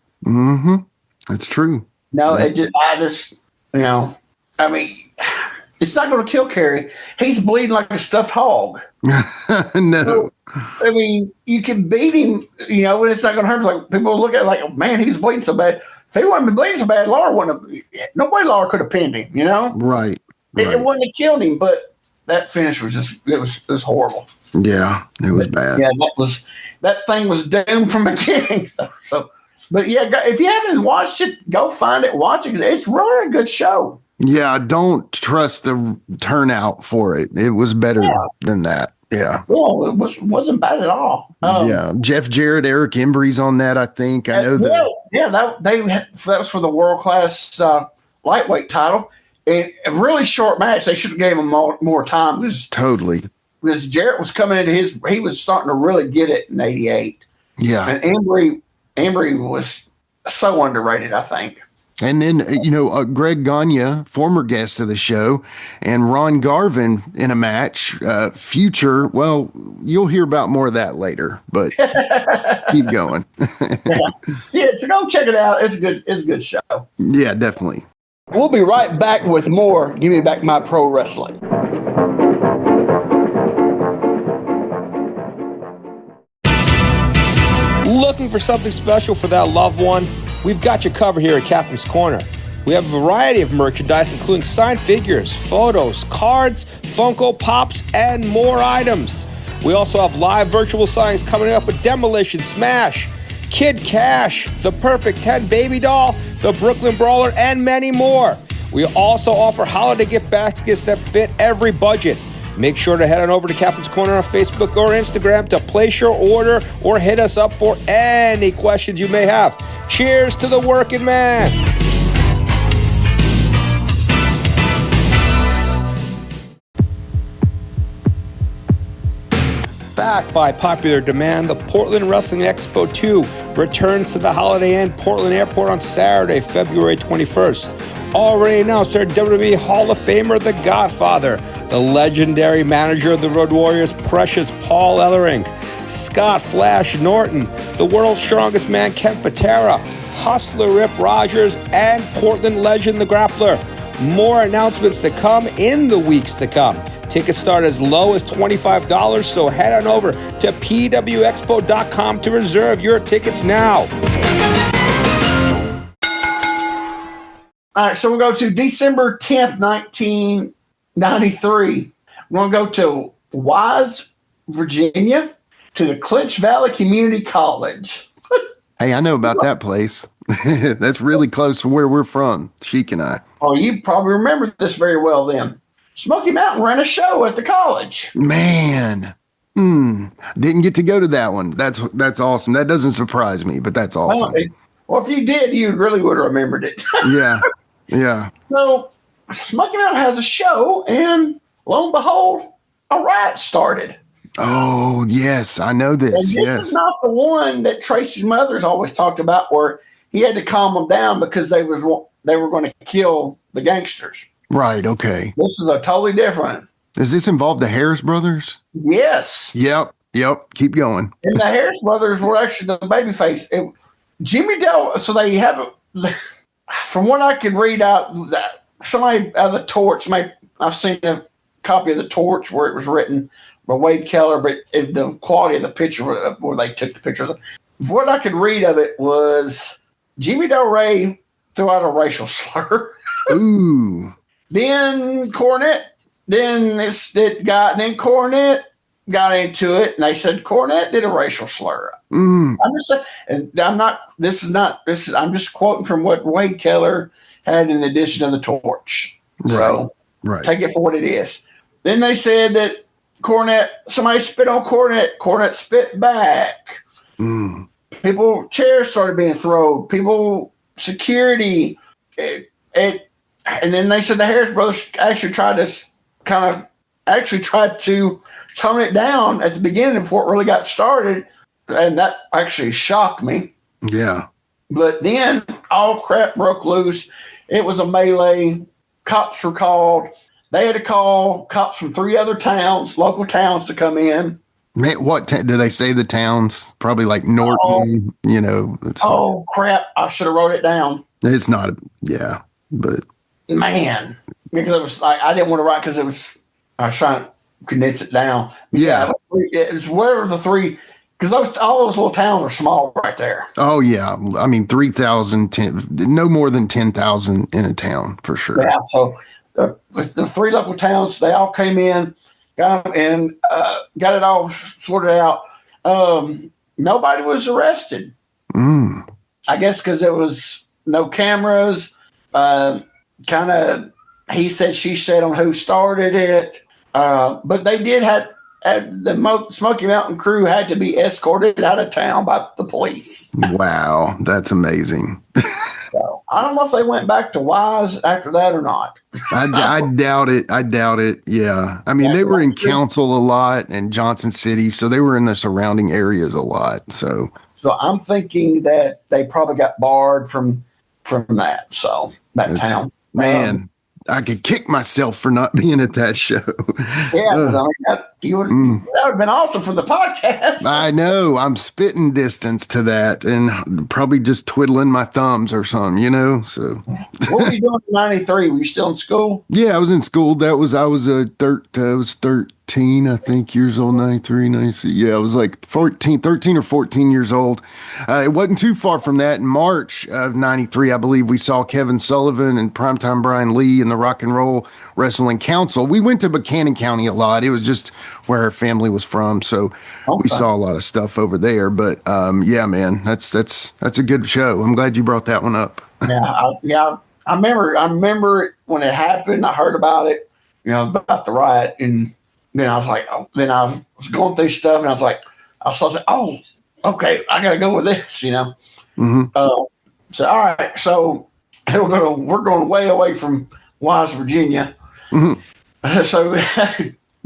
That's true. No, I mean, it's not going to kill Kerry. He's bleeding like a stuffed hog. No. So, I mean, you can beat him, and it's not going to hurt. Like people look at it like, oh, man, he's bleeding so bad. If he wasn't bleeding so bad, Laura could have pinned him, Right. It wouldn't have killed him, but that finish was it was horrible. Yeah, it was bad. Yeah, that thing was doomed from the beginning. So, but yeah, if you haven't watched it, go find it, watch it. It's really a good show. Yeah, don't trust the turnout for it. It was better than that. Yeah. Well, it wasn't bad at all. Yeah, Jeff Jarrett, Eric Embry's on that. I think I know that. Yeah, that was for the world class lightweight title. And a really short match. They should have gave him more time. Totally. Because Jarrett was coming into he was starting to really get it in '88. Yeah. And Embry was so underrated, I think. And then, Greg Gagne, former guest of the show, and Ron Garvin in a match, future. Well, you'll hear about more of that later, but keep going. Yeah, so go check it out. It's a good show. Yeah, definitely. We'll be right back with more Give Me Back My Pro Wrestling. Looking for something special for that loved one? We've got you covered here at Captain's Corner. We have a variety of merchandise, including signed figures, photos, cards, Funko Pops, and more items. We also have live virtual signings coming up with Demolition Smash, Kid Cash, The Perfect 10 Baby Doll, The Brooklyn Brawler, and many more. We also offer holiday gift baskets that fit every budget. Make sure to head on over to Captain's Corner on Facebook or Instagram to place your order or hit us up for any questions you may have. Cheers to the working man. Back by popular demand, the Portland Wrestling Expo 2 returns to the Holiday Inn Portland Airport on Saturday, February 21st. Already announced our WWE Hall of Famer, The Godfather, the legendary manager of the Road Warriors, Precious Paul Ellering, Scott Flash Norton, the world's strongest man, Ken Patera, Hustler Rip Rogers, and Portland legend, The Grappler. More announcements to come in the weeks to come. Tickets start as low as $25, so head on over to pwexpo.com to reserve your tickets now. All right, so we'll go to December 10th, 1993. We're going to go to Wise, Virginia, to the Clinch Valley Community College. Hey, I know about that place. That's really close to where we're from, Sheik and I. Oh, you probably remember this very well then. Smoky Mountain ran a show at the college. Man. Didn't get to go to that one. That's awesome. That doesn't surprise me, but that's awesome. Well, if you did, you really would have remembered it. Yeah. Yeah. So Smoky Mountain has a show, and lo and behold, a riot started. Oh, yes. I know this. And this is not the one that Tracy's mother's always talked about, where he had to calm them down because they were going to kill the gangsters. Right. Okay. This is a totally different. Does this involve the Harris brothers? Yes. Yep. Keep going. And the Harris brothers were actually the babyface. Jimmy Dell. So they have, from what I could read out, that somebody out of the Torch. I've seen a copy of the Torch where it was written by Wade Keller, but the quality of the picture where they took the picture. What I could read of it was Jimmy Del Rey threw out a racial slur. Ooh. Then Cornette got into it, and they said Cornette did a racial slur. I'm just saying, and I'm just quoting from what Wade Keller had in the edition of the Torch. Right. So take it for what it is. Then they said that somebody spit on Cornette spit back. Chairs started being thrown. Security. And then they said the Harris brothers actually tried to kind of actually tried to tone it down at the beginning before it really got started, and that actually shocked me. Yeah. But then all crap broke loose. It was a melee. Cops were called. They had to call cops from 3 other towns, local towns, to come in. Man, what do they say the towns? Probably like Norton, Oh, crap. I should have wrote it down. It's not, but. Man, because it was like, I didn't want to write because I was trying to condense it down. Yeah. It was where the 3, because all those little towns are small right there. Oh, yeah. I mean, 3,000, no more than 10,000 in a town for sure. Yeah. So the 3 local towns, they all came in, got them, and got it all sorted out. Nobody was arrested. I guess because there was no cameras. Kind of he said, she said on who started it. But they did have the Smoky Mountain crew had to be escorted out of town by the police. Wow, that's amazing. So, I don't know if they went back to Wise after that or not. I doubt it. I doubt it. Yeah. I mean, they were in Council a lot and Johnson City, so they were in the surrounding areas a lot. So I'm thinking that they probably got barred from that. So that town. Man, I could kick myself for not being at that show. Yeah, that would have been awesome for the podcast. I know. I'm spitting distance to that and probably just twiddling my thumbs or something, So what were you doing in 93? Were you still in school? Yeah, I was in school. I was 13, I think, years old, 93, 96. Yeah, I was like 13 or 14 years old. It wasn't too far from that. In March of 93, I believe we saw Kevin Sullivan and Primetime Brian Lee in the Rock and Roll Wrestling Council. We went to Buchanan County a lot. It was just where our family was from. So we saw a lot of stuff over there. But yeah, man, that's a good show. I'm glad you brought that one up. Yeah. I remember when it happened. I heard about it, about the riot, and then I was like, then I was going through stuff, and I was like, oh, okay, I got to go with this, So all right, so we're going way away from Wise, Virginia. So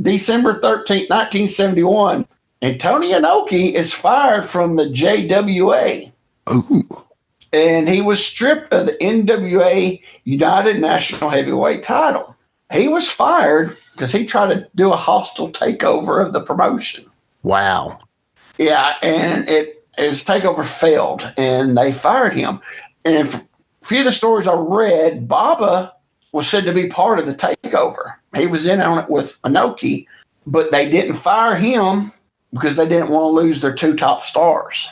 December 13th, 1971, Antonio Inoki is fired from the JWA. Ooh. And he was stripped of the NWA United National Heavyweight title. He was fired because he tried to do a hostile takeover of the promotion. Wow. Yeah, and his takeover failed, and they fired him. And for a few of the stories I read, Baba was said to be part of the takeover. He was in on it with Inoki, but they didn't fire him because they didn't want to lose their 2 top stars.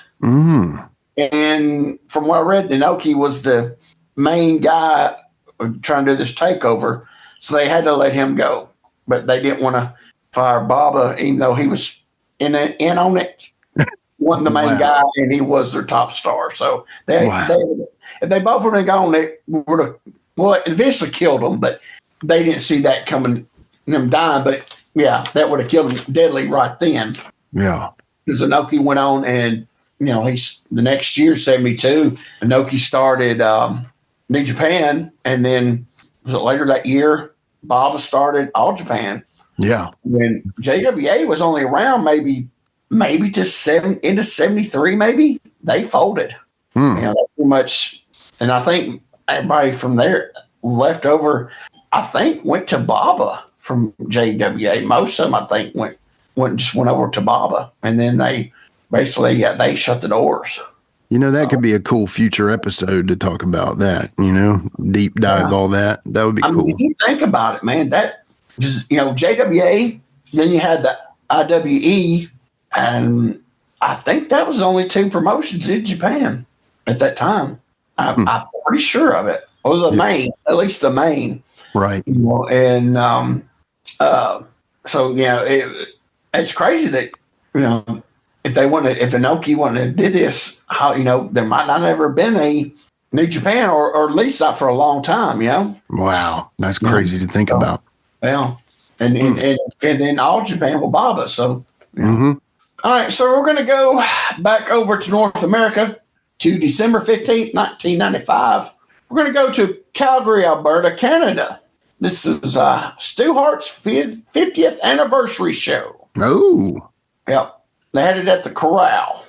And from what I read, Inoki was the main guy trying to do this takeover, so they had to let him go. But they didn't want to fire Baba, even though he was in on it. Wasn't the main guy, and he was their top star. So if they both would have gone, it would have it eventually killed them. But they didn't see that coming, them dying. But yeah, that would have killed him deadly right then. Yeah, because Inoki went on and. He's the next year, 72, Inoki started New Japan, and then later that year, Baba started All Japan. Yeah. When JWA was only around maybe to into 73, maybe they folded. Pretty much, and I think everybody from there left over. I think went to Baba from JWA. Most of them, I think, went over to Baba, and then they. Basically, they shut the doors. That could be a cool future episode to talk about that, deep dive all that. That would be cool. If you think about it, man, that just, JWA, then you had the IWE, and I think that was only 2 promotions in Japan at that time. I'm pretty sure of it. Or the main, at least the main. Right. And so, it's crazy that, if Inoki wanted to do this, there might not ever been a New Japan, or at least not for a long time, Wow, that's crazy to think about. Well, and then All Japan with Baba. So, all right, so we're going to go back over to North America to December 15th, 1995. We're going to go to Calgary, Alberta, Canada. This is Stu Hart's 50th anniversary show. Oh. Yep. They had it at the Corral.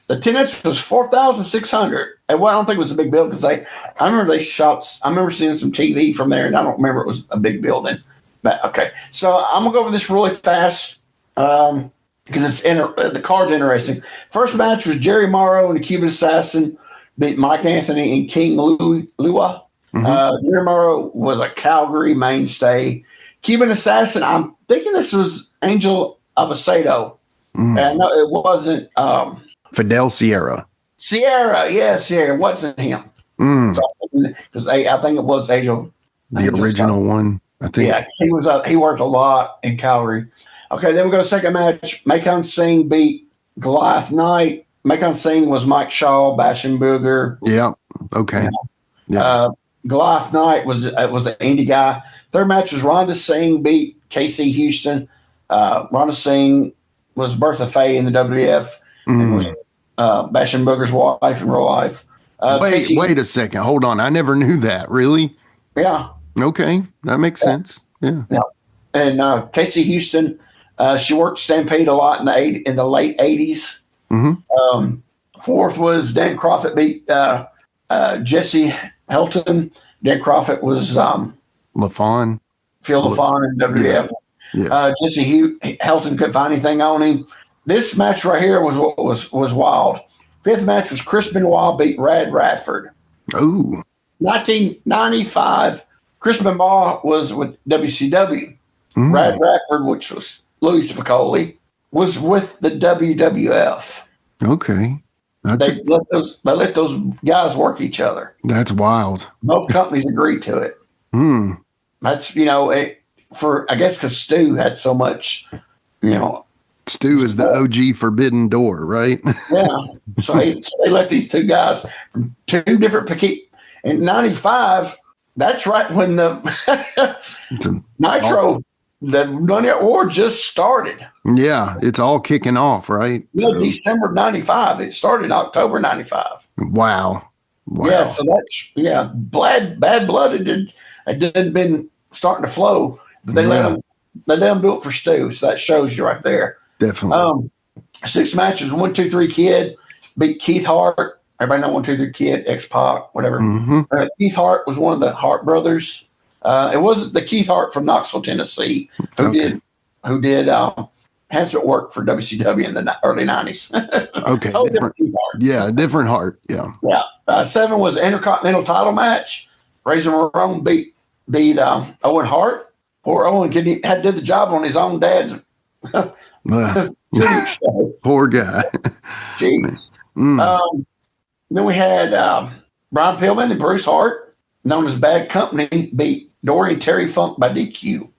The attendance was 4,600. And well, I don't think it was a big building because I remember seeing some TV from there, and I don't remember it was a big building. But okay, so I'm gonna go over this really fast because the card's interesting. First match was Jerry Morrow and the Cuban Assassin beat Mike Anthony and King Lua. Jerry Morrow was a Calgary mainstay. Cuban Assassin, I'm thinking this was Angel Avocado. And no, it wasn't. Fidel Sierra. Sierra, it wasn't him. Because I think it was Angel. The original one, I think. Yeah, he worked a lot in Calgary. Okay, then we go to second match. Macon Singh beat Goliath Knight. Macon Singh was Mike Shaw, Bastion Booger. Yeah. Okay. Yeah. Goliath Knight was an indie guy. Third match was Rhonda Singh beat Casey Houston. Rhonda Singh was Bertha Faye in the WWF. And was Bastion Booger's wife in real life. Wait a second. Hold on. I never knew that. Really? Yeah. Okay. That makes sense. Yeah. And Casey Houston, she worked Stampede a lot in the late 80s. Fourth was Dan Crawford beat Jesse Helton. Dan Crawford was LaFawn. Phil LaFawn in WWF. Yeah. Jesse Helton couldn't find anything on him. This match right here was wild. Fifth match was Chris Benoit beat Rad Radford. Oh. 1995, Chris Benoit was with WCW. Rad Radford, which was Louis Spicoli, was with the WWF. Okay. They let those guys work each other. That's wild. Both companies agreed to it. That's, I guess because Stu had so much, Stu is the OG Forbidden Door, right? Yeah. So they let these two guys from two different in 95, that's right when the Nitro, the Money War just started. Yeah, it's all kicking off, right? Yeah, December of 95. It started in October 95. Wow. Yeah, so that's, Bad Blood it didn't been starting to flow, but they let them do it for Stu, so that shows you right there. Definitely. 6 matches, 1, 2, 3 Kid beat Keith Hart. Everybody know 1, 2, 3 Kid, X-Pac, whatever. Keith Hart was one of the Hart brothers. It wasn't the Keith Hart from Knoxville, Tennessee, who did hazard work for WCW in the early 90s. Okay. Different Hart. Yeah. Yeah. 7 was an Intercontinental title match. Razor Ramon beat Owen Hart. Poor Owen had to do the job on his own dad's poor guy. Jeez. Then we had Brian Pillman and Bruce Hart, known as Bad Company, beat Dory and Terry Funk by DQ.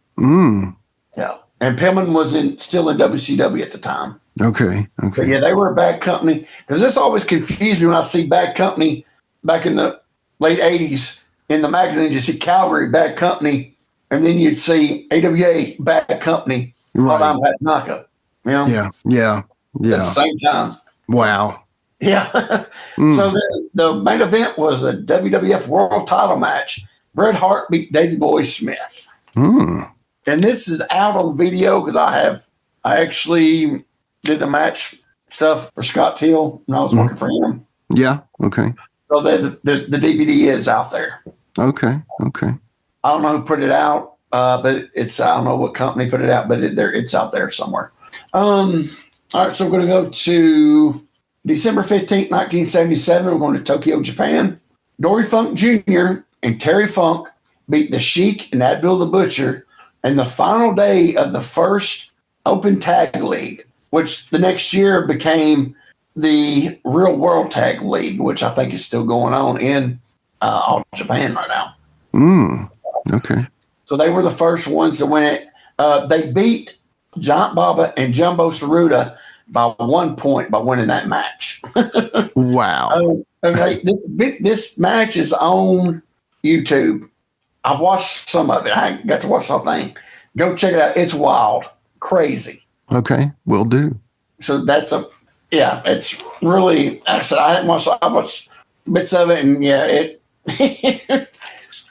Yeah. And Pillman was still in WCW at the time. Okay. But yeah, they were a Bad Company. Because this always confused me when I see Bad Company back in the late 80s in the magazines. You see Calgary, Bad Company, and then you'd see AWA, Bad Company. Right. I'm Pat Naka. Yeah. At the same time. Wow. Yeah. So the main event was a WWF World Title match. Bret Hart beat Davey Boy Smith. And this is out on video because I actually did the match stuff for Scott Teal when I was working for him. Yeah. Okay. So the DVD is out there. Okay. I don't know who put it out, but I don't know what company put it out, but it's out there somewhere. All right, so we're going to go to December 15th, 1977. We're going to Tokyo, Japan. Dory Funk Jr. and Terry Funk beat the Sheik and Abdul the Butcher in the final day of the first Open Tag League, which the next year became the Real World Tag League, which I think is still going on in all Japan right now. Okay. So they were the first ones to win it. They beat Giant Baba and Jumbo Saruta by 1 point by winning that match. Wow. Okay, this match is on YouTube. I've watched some of it. I ain't got to watch the whole thing. Go check it out. It's wild. Crazy. Okay. Will do. So it's really, I said, I watched bits of it, and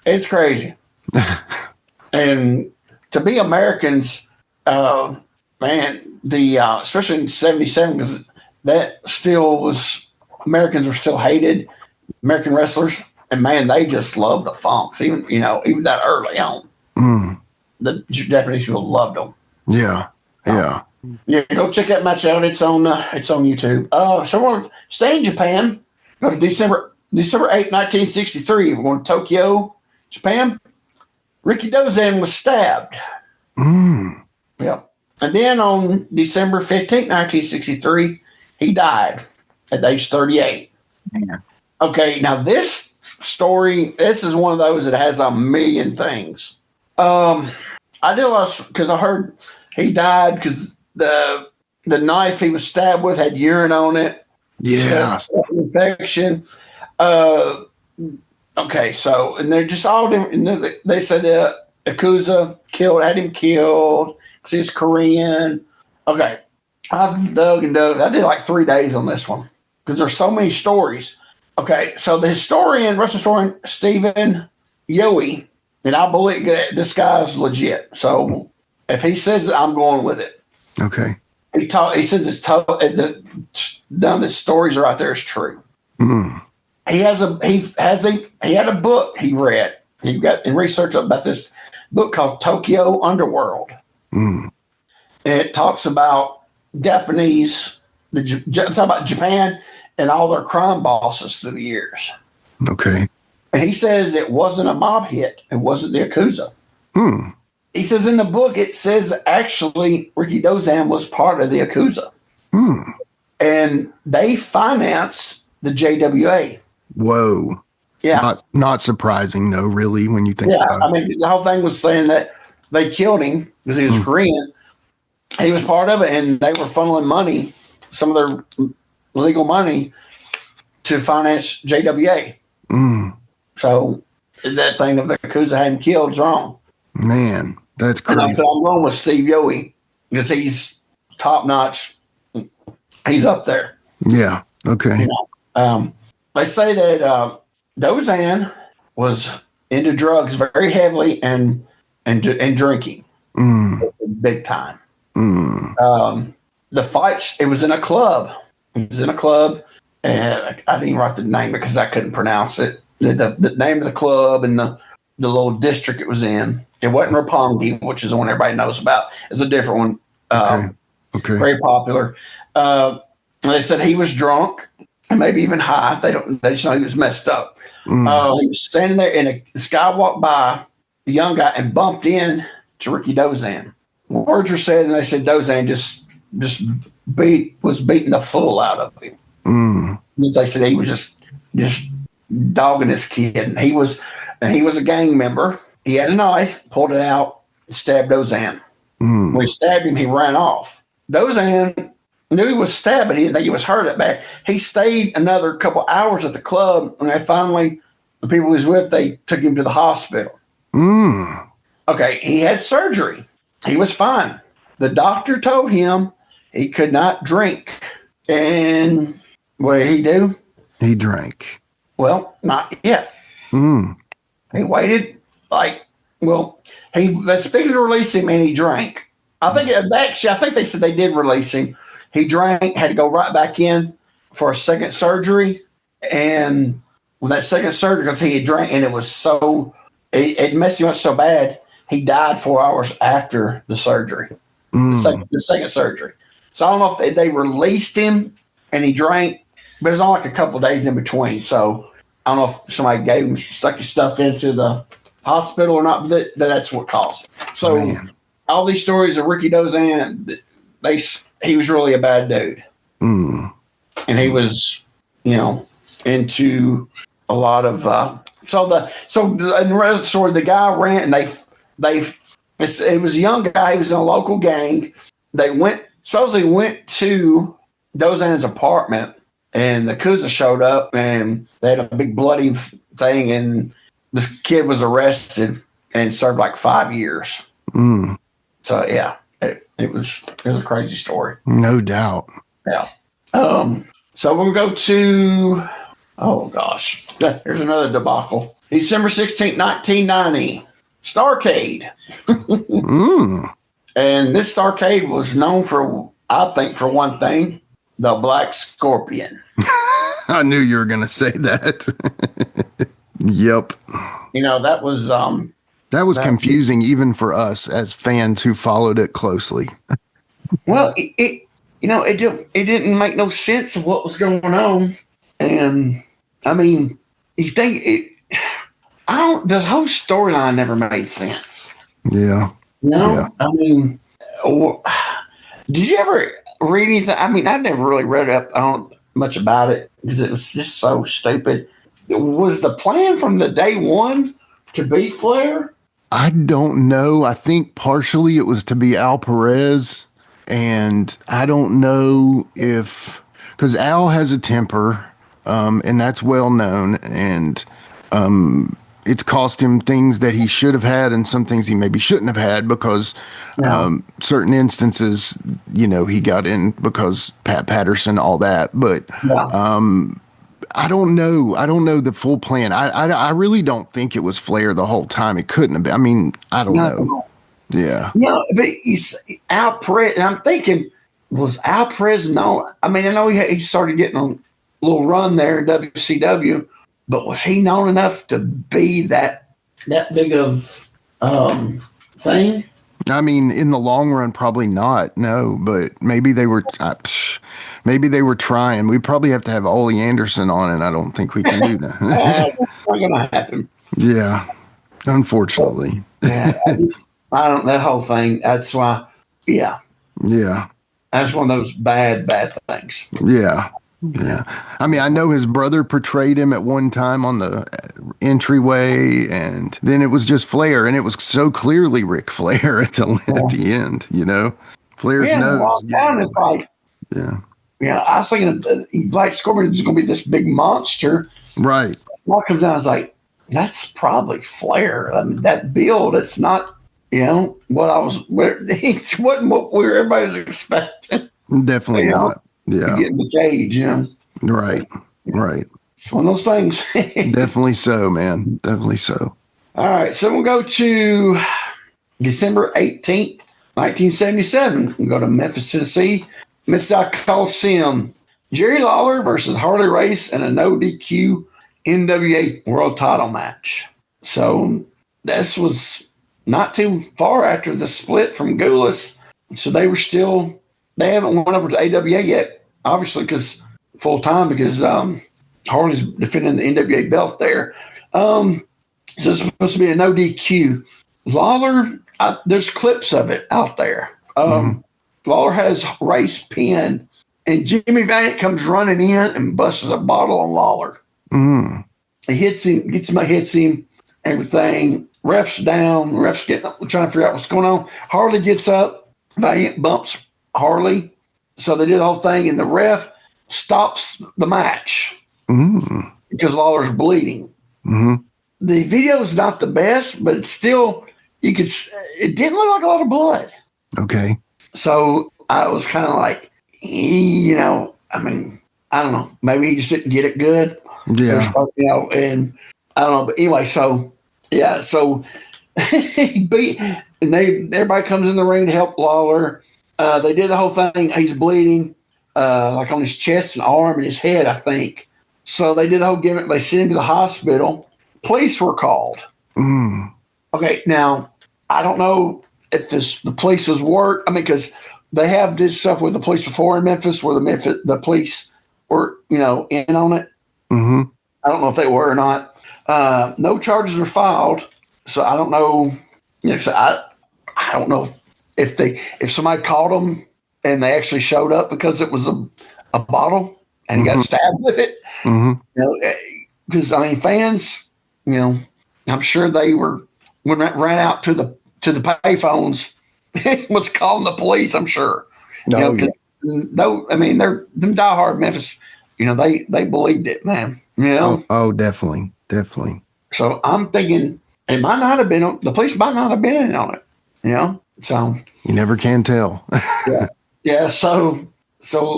it's crazy. And to be Americans, man, especially in '77, because that still was Americans were still hated. American wrestlers, and man, they just loved the Funks, even that early on. The Japanese people loved them. Yeah. Yeah, go check that match out. It's on YouTube. So we'll stay in Japan. Go to December 8th, 1963. We're going to Tokyo, Japan. Ricky Dozan was stabbed. Yeah. And then on December 15th, 1963, he died at age 38. Yeah. Okay, now this story, this is one of those that has a million things. I did a lot because I heard he died because the knife he was stabbed with had urine on it. Yeah. Infection. Okay, so, and they're just all different. They said that Yakuza had him killed because he's Korean. Okay, I've dug and dug. I did like 3 days on this one because there's so many stories. Okay, so the wrestling historian, Stephen Yowie, and I believe that this guy's legit. So if he says it, I'm going with it. Okay. He says it's tough. None of the stories are out there is true. He had a book he read. He got and researched about this book called Tokyo Underworld. And it talks about Japan and all their crime bosses through the years. Okay. And he says it wasn't a mob hit. It wasn't the Yakuza. He says in the book, it says actually Ricky Dozan was part of the Yakuza. And they financed the JWA. Whoa. Yeah. Not surprising, though, really, when you think about it. I mean, the whole thing was saying that they killed him because he was Korean. He was part of it, and they were funneling money, some of their legal money, to finance JWA. So that thing of the Yakuza had him killed is wrong. Man, that's crazy. And I'm going with Steve Yowie because he's top notch. He's up there. Yeah. Okay. They say that Dozan was into drugs very heavily and drinking big time. The fights, it was in a club. And I didn't write the name because I couldn't pronounce it. The name of the club and the little district it was in. It wasn't Roppongi, which is the one everybody knows about. It's a different one. Okay. Very popular. They said he was drunk and maybe even high. They just know he was messed up. He was standing there and this guy walked by, a young guy, and bumped in to Ricky Dozan. Words were said, and they said Dozan was beating the fool out of him. They said he was just dogging this kid, and he was a gang member. He had a knife, pulled it out, and stabbed Dozan. When he stabbed him, he ran off. Dozan knew he was stabbed, but he didn't think he was hurt that bad. He stayed another couple hours at the club, and the people he was with, they took him to the hospital. Okay, he had surgery. He was fine. The doctor told him he could not drink. And what did he do? He drank. Well, not yet. He waited they expected to release him, and he drank. I think they said they did release him. He drank, had to go right back in for a second surgery. And with that second surgery, because he had drank, and it messed him up so bad, he died 4 hours after the surgery, the second surgery. So I don't know if they released him and he drank, but it was only like a couple of days in between. So I don't know if somebody stuck his stuff into the hospital or not, but that's what caused it. So all these stories of Ricky Dozan, he was really a bad dude. And he was, into a lot of, in the rest of the story, the guy ran, and it was a young guy. He was in a local gang. They supposedly went to Dozan's apartment, and the Yakuza showed up, and they had a big bloody thing, and this kid was arrested and served like 5 years. So yeah, it was a crazy story. No doubt. Yeah. So we'll go to, oh gosh, here's another debacle. December 16th, 1990. Starcade. And this Starcade was known for, I think, for one thing, the Black Scorpion. I knew you were going to say that. Yep. That was confusing even for us as fans who followed it closely. Well, it didn't make no sense of what was going on. And I mean, you think the whole storyline never made sense. Yeah. Yeah. I mean, did you ever read anything? I mean, I never really read up on much about it because it was just so stupid. Was the plan from the day one to be Flair? I don't know. I think partially it was to be Al Perez, and I don't know because Al has a temper, and that's well known, and it's cost him things that he should have had and some things he maybe shouldn't have had because certain instances, he got in because Pat Patterson, all that. But I don't know. I don't know the full plan. I really don't think it was Flair the whole time. It couldn't have been. I mean, I don't know. Yeah. But Al Perez, and I'm thinking, was Al Perez known? I mean, I know he started getting a little run there in WCW, but was he known enough to be that big of thing? I mean, in the long run, probably not. No, but maybe they were. Maybe they were trying. We'd probably have to have Ole Anderson on, and I don't think we can do that. That's not gonna happen. Yeah, unfortunately. I don't. That whole thing. That's why. Yeah. Yeah. That's one of those bad things. Yeah. Yeah. I mean, I know his brother portrayed him at one time on the entryway, and then it was just Flair, and it was so clearly Ric Flair at the end, Flair's nose. It's like, I was thinking Black Scorpion is going to be this big monster. Right. What comes down, I was like, that's probably Flair. I mean, that build, it's not, it wasn't what everybody was expecting. Definitely not. Yeah. Get in the cage, Right. It's one of those things. Definitely so, man. Definitely so. All right. So we'll go to December 18th, 1977. We'll go to Memphis, Tennessee. Mid-South Coliseum. Jerry Lawler versus Harley Race in a no DQ NWA World Title match. So this was not too far after the split from Goulas. So they haven't went over to AWA yet. Obviously, because Harley's defending the NWA belt there. So it's supposed to be a no DQ. Lawler, there's clips of it out there. Lawler has Race pinned, and Jimmy Valiant comes running in and busts a bottle on Lawler. He hits him, everything. Ref's down. Ref's trying to figure out what's going on. Harley gets up. Valiant bumps Harley. So they do the whole thing, and the ref stops the match because Lawler's bleeding. The video is not the best, but it's still, it didn't look like a lot of blood. Okay. So I was kind of like, I mean, I don't know. Maybe he just didn't get it good. Yeah. And I don't know. But anyway, so he beat, and everybody comes in the ring to help Lawler. They did the whole thing. He's bleeding, like on his chest and arm and his head, I think. So they did the whole gimmick. They sent him to the hospital. Police were called. Okay, now, I don't know if the police was worked. I mean, because they have did stuff with the police before in Memphis where the police were, in on it. I don't know if they were or not. No charges were filed. So I don't know. I don't know if somebody caught them and they actually showed up because it was a bottle and he got stabbed with it. Because I mean, fans, I'm sure they ran out to the payphones, was calling the police. I'm sure. I mean, they're them diehard Memphis. They believed it, man. Oh, definitely. So I'm thinking it might not have been. The police might not have been in on it. So you never can tell. yeah. So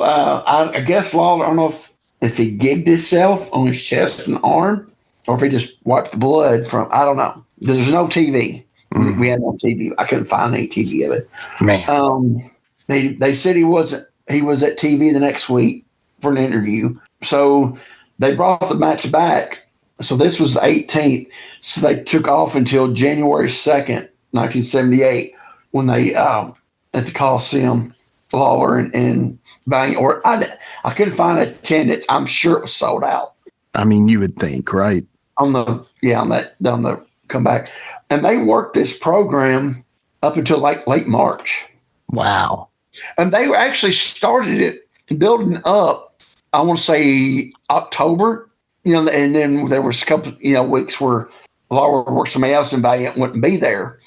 I guess Lawler, I don't know if he gigged himself on his chest and arm, or if he just wiped the blood from. I don't know. There's no TV. We had it on TV. I couldn't find any TV of it. Man. They said he wasn't. He was at TV the next week for an interview. So they brought the match back. So this was the 18th. So they took off until January 2nd, 1978, when they at the Coliseum, Lawler and Valiant. Or I couldn't find attendance. I'm sure it was sold out. I mean, you would think, right? On the comeback, and they worked this program up until like late March. Wow. And they actually started it building up, I want to say October, and then there was a couple, weeks where Laura worked somebody else and Valiant wouldn't be there.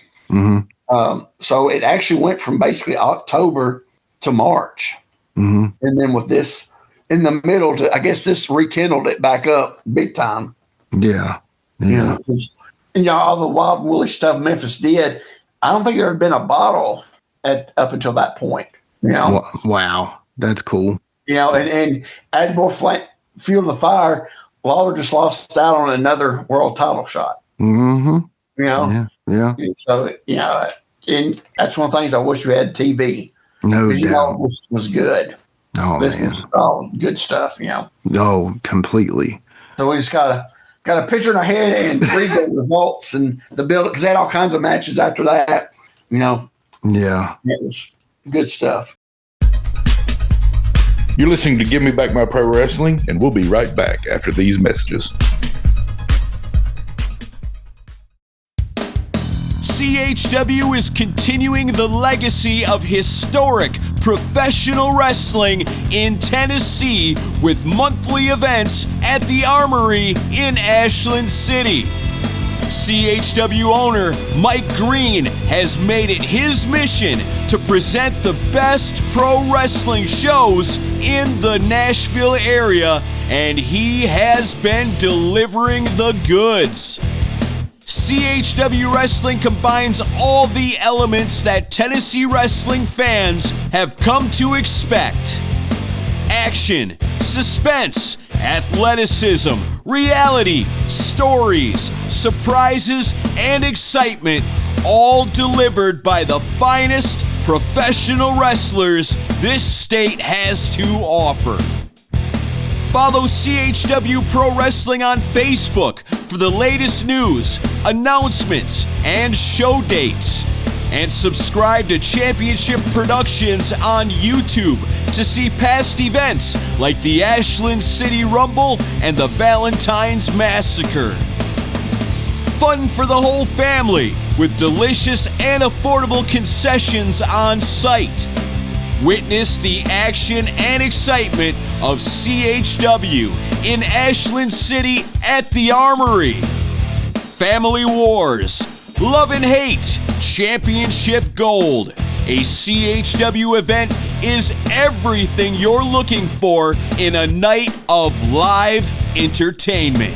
So it actually went from basically October to March. And then with this in the middle, I guess this rekindled it back up big time. Yeah. All the wild and woolly stuff Memphis did, I don't think there had been a bottle up until that point. Wow, that's cool. And add more fuel to the fire. Lawler just lost out on another world title shot. Yeah. So and that's one of the things I wish we had TV. No doubt, was good. Oh this man, was all good stuff. Oh, completely. So we just got a picture in our head and read the results and the build, because they had all kinds of matches after that. Yeah, it was good stuff. You're listening to Give Me Back My Pro Wrestling, and we'll be right back after these messages. CHW is continuing the legacy of historic professional wrestling in Tennessee with monthly events at the Armory in Ashland City. CHW owner Mike Green has made it his mission to present the best pro wrestling shows in the Nashville area, and he has been delivering the goods. CHW Wrestling combines all the elements that Tennessee wrestling fans have come to expect. Action, suspense, athleticism, reality, stories, surprises, and excitement, all delivered by the finest professional wrestlers this state has to offer. Follow CHW Pro Wrestling on Facebook for the latest news, announcements, and show dates. And subscribe to Championship Productions on YouTube to see past events like the Ashland City Rumble and the Valentine's Massacre. Fun for the whole family with delicious and affordable concessions on site. Witness the action and excitement of CHW in Ashland City at the Armory. Family Wars, Love and Hate, Championship Gold. A CHW event is everything you're looking for in a night of live entertainment.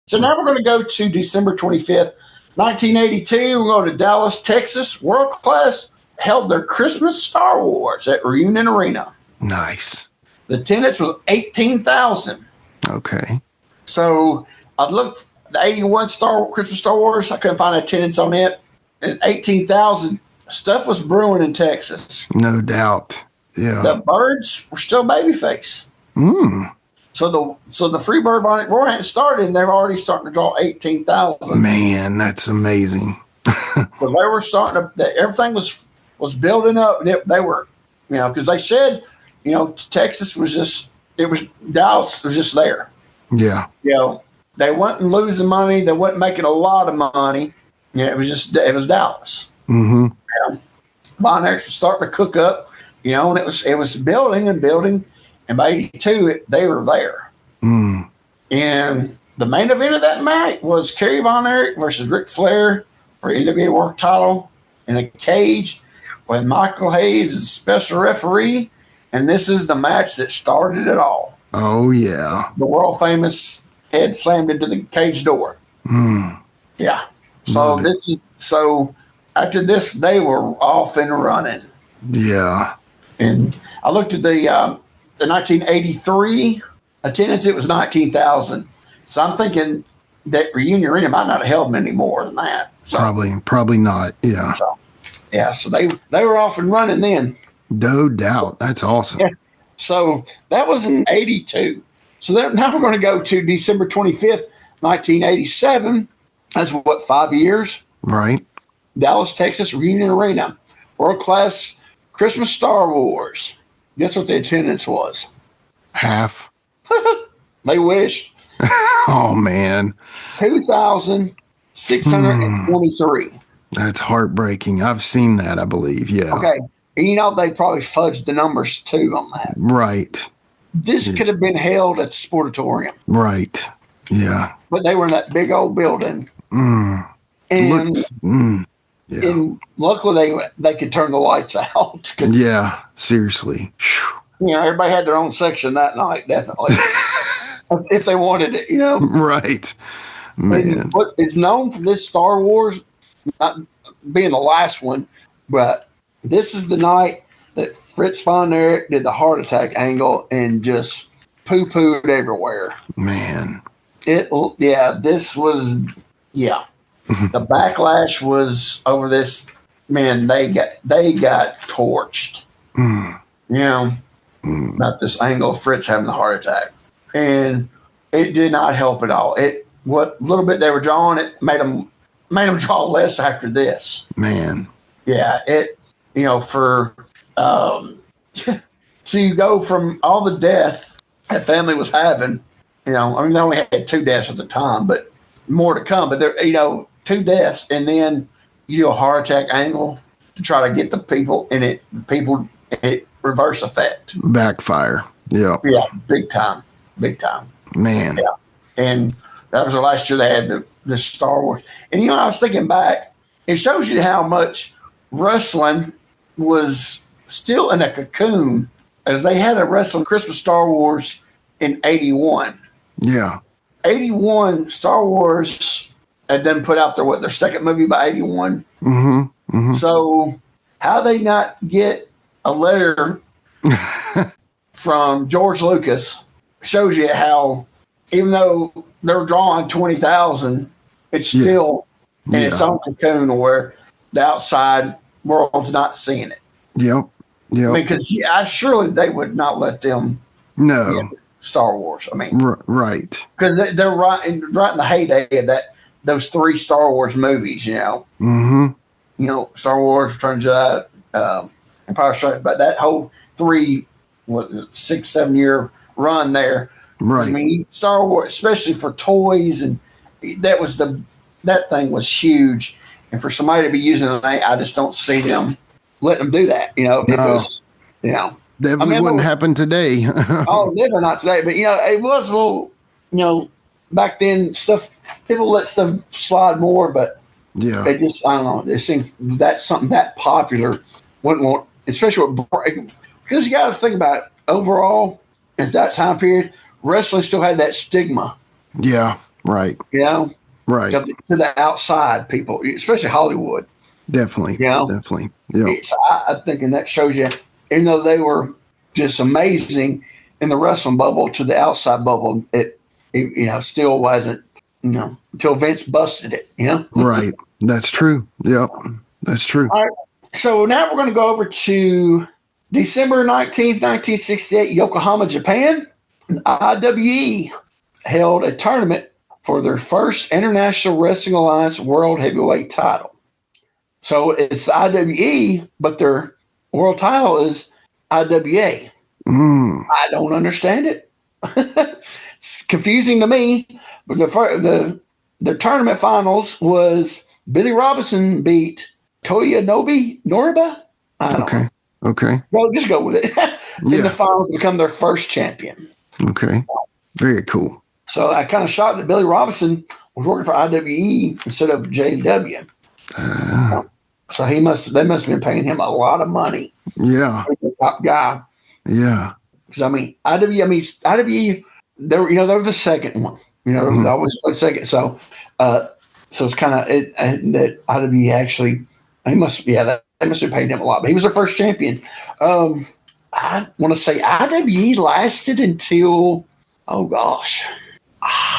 So now we're going to go to December 25th, 1982. We're going to Dallas, Texas. World Class held their Christmas Star Wars at Reunion Arena. Nice. The attendance was 18,000. Okay. So I looked the 81 Christmas Star Wars. I couldn't find attendance on it. And 18,000. Stuff was brewing in Texas. No doubt. Yeah. The Birds were still babyface. So the Freebird War hadn't started, and they're already starting to draw 18,000. Man, that's amazing. So they were starting to. Everything was building up, and they were, because they said, Texas was just. It was Dallas was just there. Yeah. They wasn't losing money. They wasn't making a lot of money. It was Dallas. Von Erichs was starting to cook up, and it was building and building. And by 82, they were there. And the main event of that night was Kerry Von Erich versus Ric Flair for NWA World Title in a cage with Michael Hayes as special referee. And this is the match that started it all. Oh, yeah. The world famous head slammed into the cage door. Yeah. So after this, they were off and running. Yeah. And I looked at the 1983 attendance. It was 19,000. So I'm thinking that reunion arena might not have held many more than that. So, Probably not. Yeah. So they were off and running then. No doubt. That's awesome. Yeah. So that was in 82. So now we're going to go to December 25th, 1987. That's 5 years? Right. Dallas, Texas, Reunion Arena. World-class Christmas Star Wars. Guess what the attendance was? Half. They wished. Oh, man. 2,623. That's heartbreaking. I've seen that, I believe. Yeah. Okay. And they probably fudged the numbers too on that. Right. This could have been held at the Sportatorium. Right. Yeah. But they were in that big old building. And luckily they could turn the lights out. Yeah. Seriously. Everybody had their own section that night, definitely. If they wanted it, Right. Man. And what is known for this Star Wars, not being the last one, but this is the night that Fritz von Erich did the heart attack angle and just poo-pooed everywhere. Man. This was, The backlash was over this. Man, they got torched. About this angle of Fritz having the heart attack. And it did not help at all. What little bit they were drawing, it made them draw less after this. Man. Yeah, so you go from all the death that family was having, they only had 2 deaths at the time, but more to come. But there, 2 deaths, and then you do a heart attack angle to try to get the people in it. Reverse effect. Backfire. Yeah. Yeah, big time. Man. Yeah, and that was the last year they had the Star Wars. And I was thinking back, it shows you how much wrestling was still in a cocoon, as they had a wrestling Christmas Star Wars in 81. Yeah. 81 Star Wars had then put out their second movie by 81. So how they not get a letter from George Lucas shows you how, even though they're drawing 20,000, it's still in its own cocoon where the outside world's not seeing it. Yep. Because surely they would not let them Star Wars. Right. Because they're right in the heyday of those 3 Star Wars movies, Star Wars, Return of the Jedi, Empire Strikes Back, that whole 6-7 year run there. Right. Star Wars, especially for toys, and that thing was huge. And for somebody to be using it, I just don't see them letting them do that. Definitely wouldn't happen today. Definitely not today. But it was a little, back then people let stuff slide more, but they just, I don't know. It seems that's something that popular wouldn't want, especially because you got to think about it. Overall, at that time period, wrestling still had that stigma. Yeah. Right. Right. To the outside people, especially Hollywood. Definitely. Definitely. Yeah. So I'm thinking that shows you, even though they were just amazing in the wrestling bubble, to the outside bubble, it still wasn't, until Vince busted it, Right. That's true. Yep. That's true. All right. So now we're going to go over to December 19th, 1968, Yokohama, Japan. IWE held a tournament for their first International Wrestling Alliance World Heavyweight title. So it's IWE, but their world title is IWA. I don't understand it. It's confusing to me. But the tournament finals was Billy Robinson beat Toyonobu Noriba. I don't know. Okay. Well, just go with it. In the finals, become their first champion. Okay. Very cool. So I kind of shocked that Billy Robinson was working for IWE instead of JW. So they must have been paying him a lot of money. Yeah. He's the top guy. Yeah. Because IWE, they were the second one. They always play second. So it's kind of that IWE actually, they must have paid him a lot. But he was their first champion. I want to say IWE lasted until, I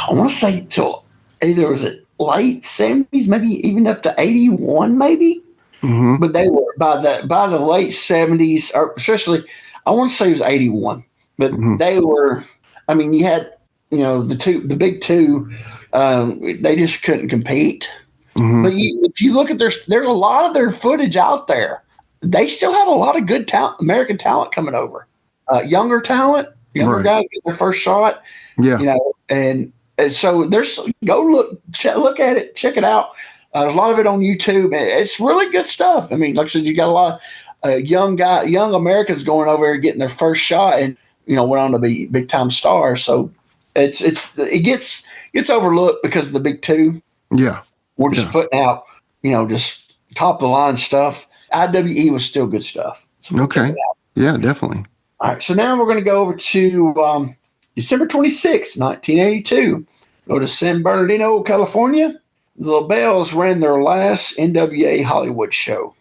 want to say till either was it late 70s, maybe even up to 81, maybe. Mm-hmm. But they were by the late 70s, or especially I want to say it was 81. But they were. I mean, you had the big two. They just couldn't compete. Mm-hmm. But if you look at there's a lot of their footage out there. They still had a lot of good talent, American talent coming over. Younger talent, younger guys get their first shot. Yeah. And so there's look at it, check it out. There's a lot of it on YouTube. It's really good stuff. I mean, like I said, you got a lot of young Americans going over there getting their first shot, and went on to be big time stars. So it gets overlooked because of the big two. Yeah, we're just putting out just top of the line stuff. IWE was still good stuff. So okay, yeah, definitely. All right, so now we're going to go over to December 26, 1982. Go to San Bernardino, California. The LaBelles ran their last NWA Hollywood show.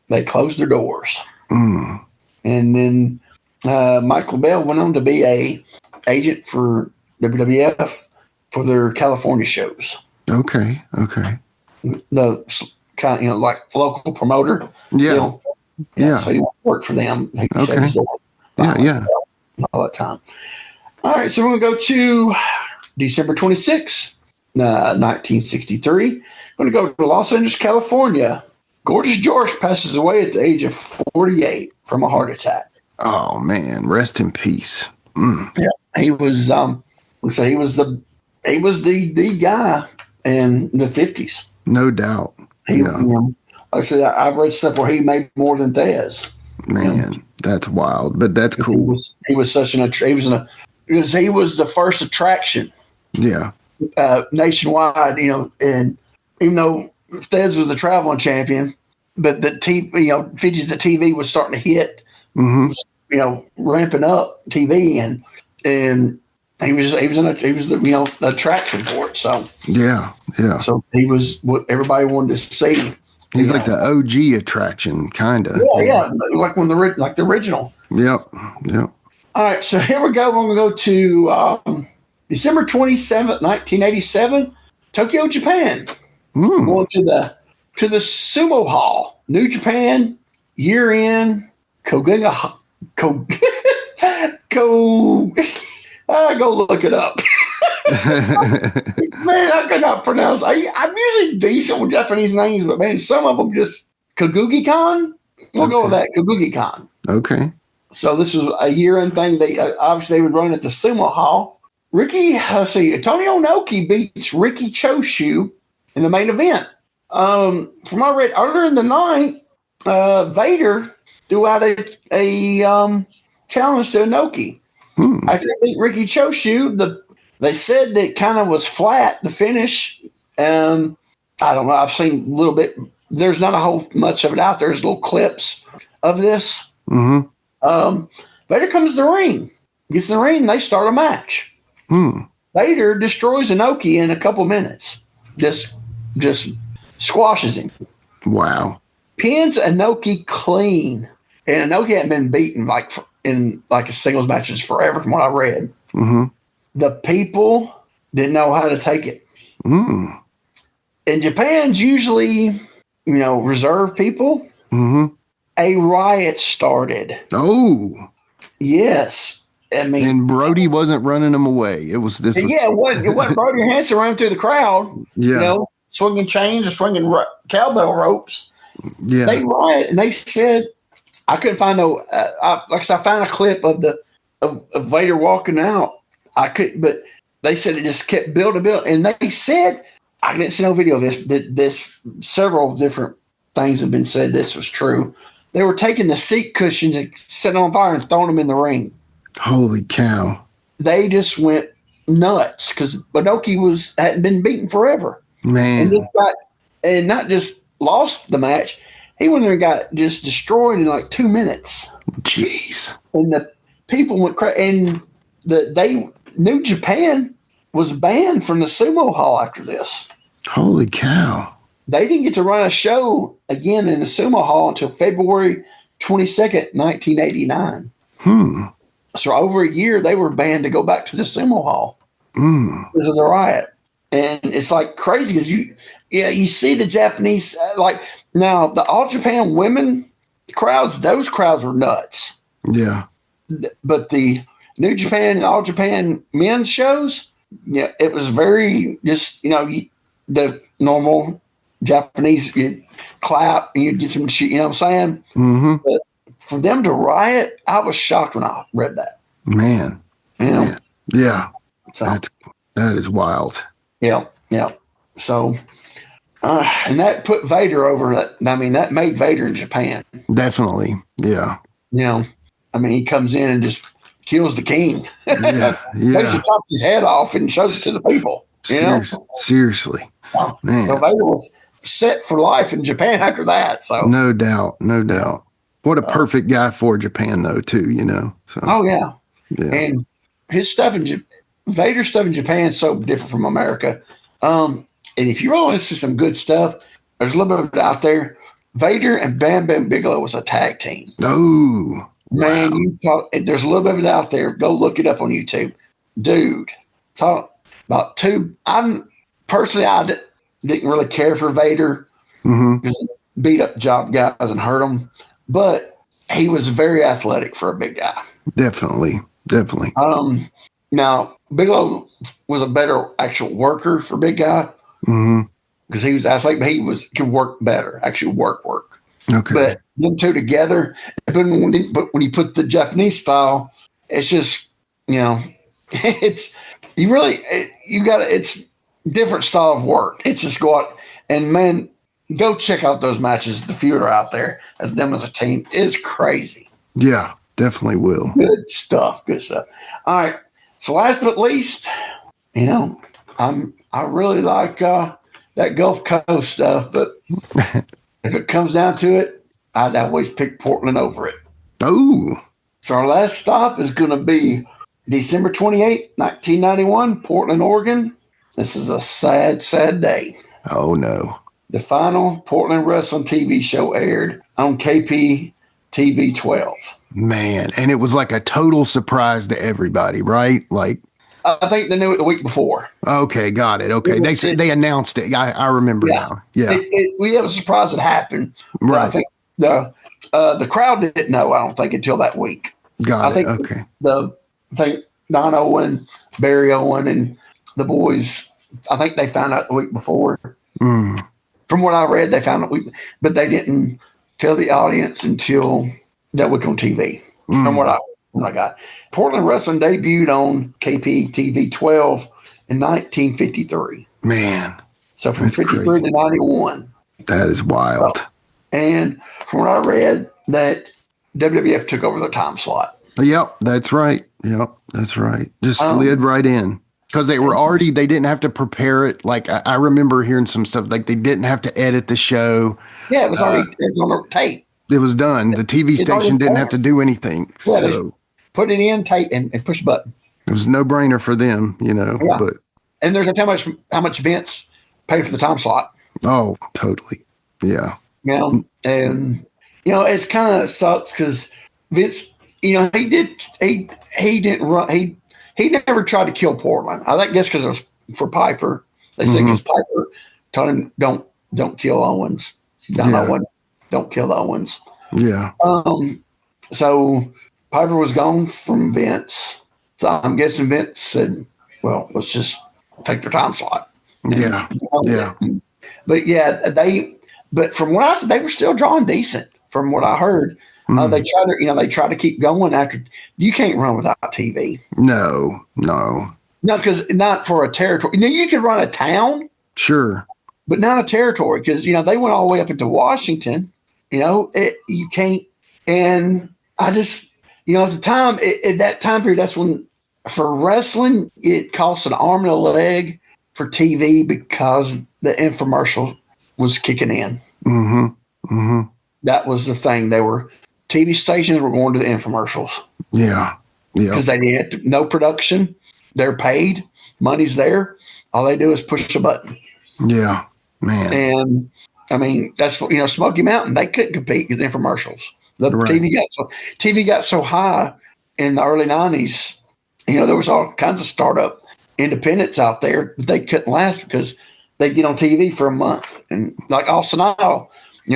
They closed their doors. And then Mike LaBelle went on to be a agent for WWF for their California shows. Okay. The kind of like local promoter. Yeah. So he worked for them. He shut his door. All that time. All right, so we're going to go to December 26, 1963. We're going to go to Los Angeles, California. Gorgeous George passes away at the age of 48 from a heart attack. Oh man, rest in peace. Yeah, he was. He was the guy in the 50s. No doubt. Like I said, I've read stuff where he made more than Thez. Man, that's wild, but that's cool. He was such he was the first attraction. Yeah. Nationwide, and even though Thez was the traveling champion, but the TV, 50s, the TV was starting to hit, ramping up TV, and he was the attraction for it. So yeah. So he was what everybody wanted to see. He's like the OG attraction, kind of. Yeah, like the original. Yep. All right, so here we go. We're going to go to December 27th, 1987, Tokyo, Japan. Going to the Sumo Hall, New Japan, year-end, Kogenga. Go look it up. Man, I could not pronounce. I'm usually decent with Japanese names, but man, some of them just Kagugi-Con. We'll go with that, Kagugi-Con. Okay. So this was a year-end thing. They obviously they would run at the Sumo Hall. Tony Inoki beats Ricky Choshu in the main event. From what I read earlier in the night, Vader threw out a challenge to Inoki. After they beat Ricky Choshu, they said that it kind of was flat, the finish. I don't know. I've seen a little bit. There's not a whole much of it out there. There's little clips of this. Vader comes to the ring. Gets in the ring, and they start a match. Vader destroys Inoki in a couple minutes. Just squashes him. Wow. Pins Inoki clean. And Inoki hadn't been beaten in a singles matches forever from what I read. The people didn't know how to take it. And Japan's usually, reserve people. A riot started. Oh. Yes. I mean, and Brody wasn't running them away. It wasn't Brody Hansen running through the crowd. Yeah. Swinging chains or swinging cowbell ropes. Yeah. They riot, and they said, I couldn't find I found a clip of Vader walking out. But they said it just kept building, and they said, I didn't see no video of this. This several different things have been said. This was true. They were taking the seat cushions and setting them on fire and throwing them in the ring. Holy cow! They just went nuts because Inoki hadn't been beaten forever. Man, and not just lost the match. He went there and got just destroyed in like 2 minutes. Jeez! And the people went crazy. And New Japan was banned from the Sumo Hall after this. Holy cow! They didn't get to run a show again in the Sumo Hall until February 22nd, 1989. So over a year, they were banned to go back to the Sumo Hall because of the riot. And it's like crazy because you see the Japanese, like now the All Japan women crowds, those crowds were nuts. Yeah. But the New Japan and All Japan men's shows, yeah, it was very just, the normal Japanese, you clap and you get some shit, you know what I'm saying? Mm-hmm. But for them to riot, I was shocked when I read that. Man. Man. Yeah. So that is wild. Yeah. So, and that put Vader over. That made Vader in Japan. Definitely. Yeah. He comes in and just kills the king. Yeah. Basically chops his head off and shows it to the people. Seriously. Man. So Vader was set for life in Japan after that. So no doubt. What a perfect guy for Japan, though, too. So. Oh yeah. And his stuff Vader's stuff in Japan is so different from America. And if you really want to see some good stuff, there's a little bit of it out there. Vader and Bam Bam Bigelow was a tag team. Oh, man! Wow. There's a little bit of it out there. Go look it up on YouTube, dude. Talk about two. I didn't really care for Vader. Mm-hmm. Beat up job guys and hurt them, but he was very athletic for a big guy. Definitely. Now Bigelow was a better actual worker for big guy. Mm-hmm. Because he was athletic, but could work better, actually work. Okay. But them two together, but when you put the Japanese style, it's just, it's different style of work. It's just go out and, man, go check out those matches. The feud are out there as them as a team is crazy. Yeah, definitely will. Good stuff. All right. So last but least, I really like that Gulf Coast stuff, but if it comes down to it, I'd always pick Portland over it. Oh. So our last stop is going to be December 28th, 1991, Portland, Oregon. This is a sad, sad day. Oh, no. The final Portland Wrestling TV show aired on KP TV 12. Man, and it was like a total surprise to everybody, right? Like, I think they knew it the week before. Okay, got it. Okay, they announced it. I remember now. Yeah, we had a surprise that happened. Right. I think the crowd didn't know. I don't think until that week. Got it. Okay. I think Don Owen, Barry Owen, and the boys. I think they found out the week before. Mm. From what I read, they found out but they didn't tell the audience until that week on TV. Mm. From what I got. Portland Wrestling debuted on KP TV 12 in 1953. Man. So from 53 to 91. That is wild. And from what I read, that WWF took over the time slot. Yep, that's right. Just slid right in. Because they didn't have to prepare it. Like, I remember hearing some stuff, like they didn't have to edit the show. Yeah, it was already on the tape. It was done. The TV station didn't have to do anything. Yeah, so put it in, tape, and push a button. It was a no-brainer for them, Yeah. But and there's how much Vince paid for the time slot. Oh, totally. Yeah. And it's kind of sucks because Vince, he didn't run. He never tried to kill Portland. I guess because it was for Piper. They said because Piper told him don't kill Owens. Don't kill the Owens. Yeah. So Piper was gone from Vince. So I'm guessing Vince said, well, let's just take their time slot. Yeah. But from what I said, they were still drawing decent from what I heard. They try to keep going after. You can't run without TV. No. Because not for a territory. You can run a town. Sure. But not a territory because, they went all the way up into Washington. You can't. And I just, at the time, at that time period, that's when for wrestling, it cost an arm and a leg for TV because the infomercial was kicking in. Mm-hmm. Mm-hmm. That was the thing. TV stations were going to the infomercials. Yeah. Yeah. Because they didn't no production. They're paid. Money's there. All they do is push a button. Yeah. Man. And that's what, Smoky Mountain, they couldn't compete with infomercials. The Right. TV got so high in the early 90s, there was all kinds of startup independents out there, but they couldn't last because they'd get on TV for a month. And like Austin Idol,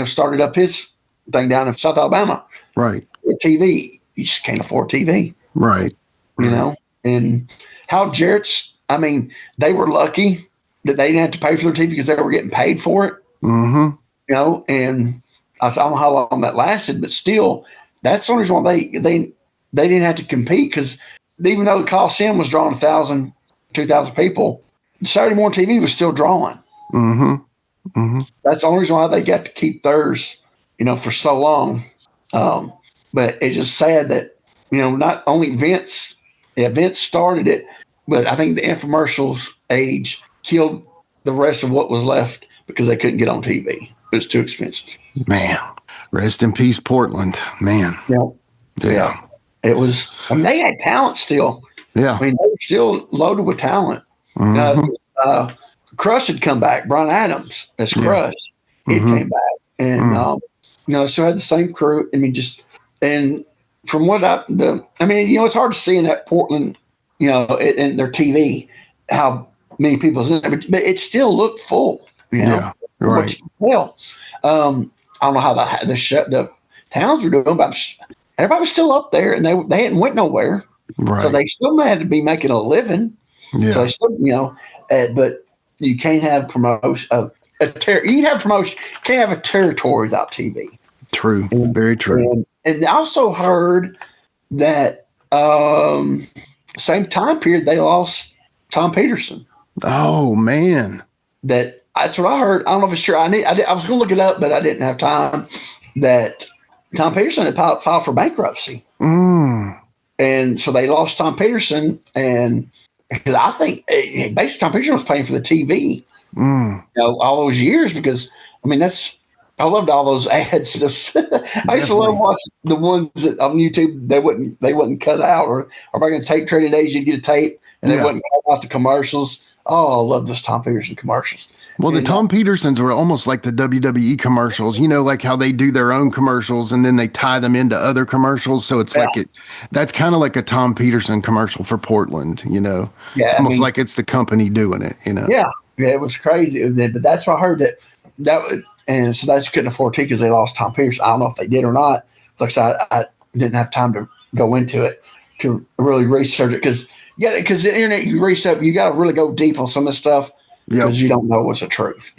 started up his thing down in South Alabama. Right. TV, you just can't afford TV. Right. And how Jarrett's, they were lucky that they didn't have to pay for their TV because they were getting paid for it. Mm-hmm. And I don't know how long that lasted, but still, that's the only reason why they didn't have to compete, because even though the Coliseum was drawing 1,000, 2,000 people, Saturday morning TV was still drawing. Mm-hmm. Mm-hmm. That's the only reason why they got to keep theirs, for so long. But it's just sad that, not only Vince started it, but I think the infomercials age killed the rest of what was left because they couldn't get on TV. It was too expensive. Man, rest in peace, Portland. Man. Yeah. It was, they had talent still. Yeah. They were still loaded with talent. Mm-hmm. Crush had come back. Brian Adams as Crush. He came back. And, still had the same crew. And from what it's hard to see in that Portland, in their TV, how many people's in there, but it still looked full. Yeah, right. Well, I don't know how the towns were doing, but everybody was still up there, and they hadn't went nowhere. Right. So they still had to be making a living. Yeah. So they still, but you can't have promotion. You can have promotion. You can't have a territory without TV. True. Very true. And I also heard that same time period they lost Tom Peterson. Oh man, that's what I heard. I don't know if it's true. I was going to look it up, but I didn't have time. That Tom Peterson had filed for bankruptcy, and so they lost Tom Peterson. And because I think basically Tom Peterson was paying for the TV, all those years. Because I loved all those ads. I used to love watching the ones that on YouTube they wouldn't cut out, or if I can tape trading days, you'd get a tape and they wouldn't cut out the commercials. Oh, I love those Tom Peterson commercials. Well, the Tom Petersons were almost like the WWE commercials, like how they do their own commercials and then they tie them into other commercials. So it's that's kind of like a Tom Peterson commercial for Portland, Yeah, it's almost like it's the company doing it, Yeah, it was crazy. But that's what I heard and so they just couldn't afford to because they lost Tom Peterson. I don't know if they did or not. Like I said, I didn't have time to go into it to really research it because the internet, you research, you got to really go deep on some of this stuff because you don't know what's the truth,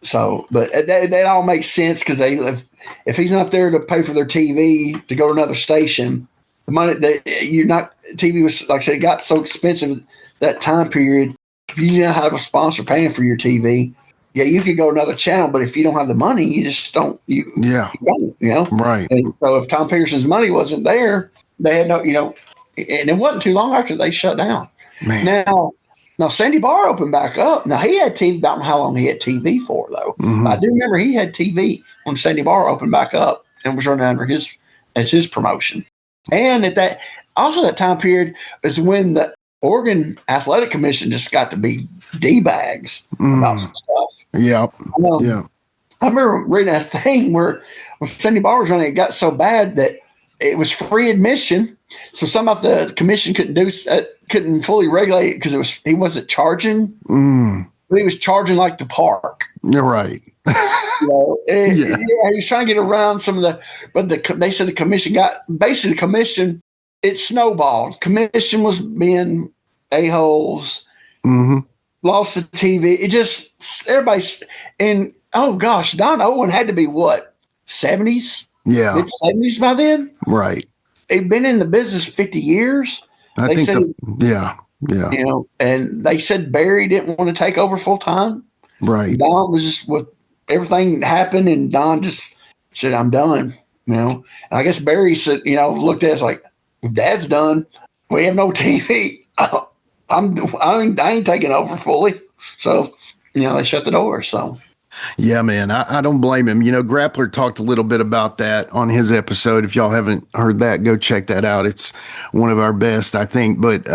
So, but that all makes sense because if he's not there to pay for their TV to go to another station, the money that TV was, like I said, it got so expensive that time period. If you didn't have a sponsor paying for your TV, you could go to another channel, but if you don't have the money, you just don't. You don't, Right. And so if Tom Peterson's money wasn't there, they had no, and it wasn't too long after they shut down. Man. Now Sandy Barr opened back up. Now he had TV. I don't know how long he had TV for though. Mm-hmm. I do remember he had TV when Sandy Barr opened back up and was running under his promotion. And at that time period is when the Oregon Athletic Commission just got to be D-bags about some stuff. Yeah. I remember reading a thing where when Sandy Barr was running, it got so bad that it was free admission. So some of the commission couldn't fully regulate it because he wasn't charging. But he was charging like the park. You're right. He was trying to get around some of they said the commission it snowballed. Commission was being a-holes. Lost the TV. It just everybody's and oh gosh, Don Owen had to be what 70s, mid-70s by then, right? He'd been in the business 50 years. I think and they said Barry didn't want to take over full time. Right. Don was just with everything happened, and Don just said, "I'm done." And I guess Barry said, looked at us like, "Dad's done. We have no TV. I ain't taking over fully." So, they shut the door. So, yeah, man, I don't blame him. Grappler talked a little bit about that on his episode. If y'all haven't heard that, go check that out. It's one of our best, I think. But,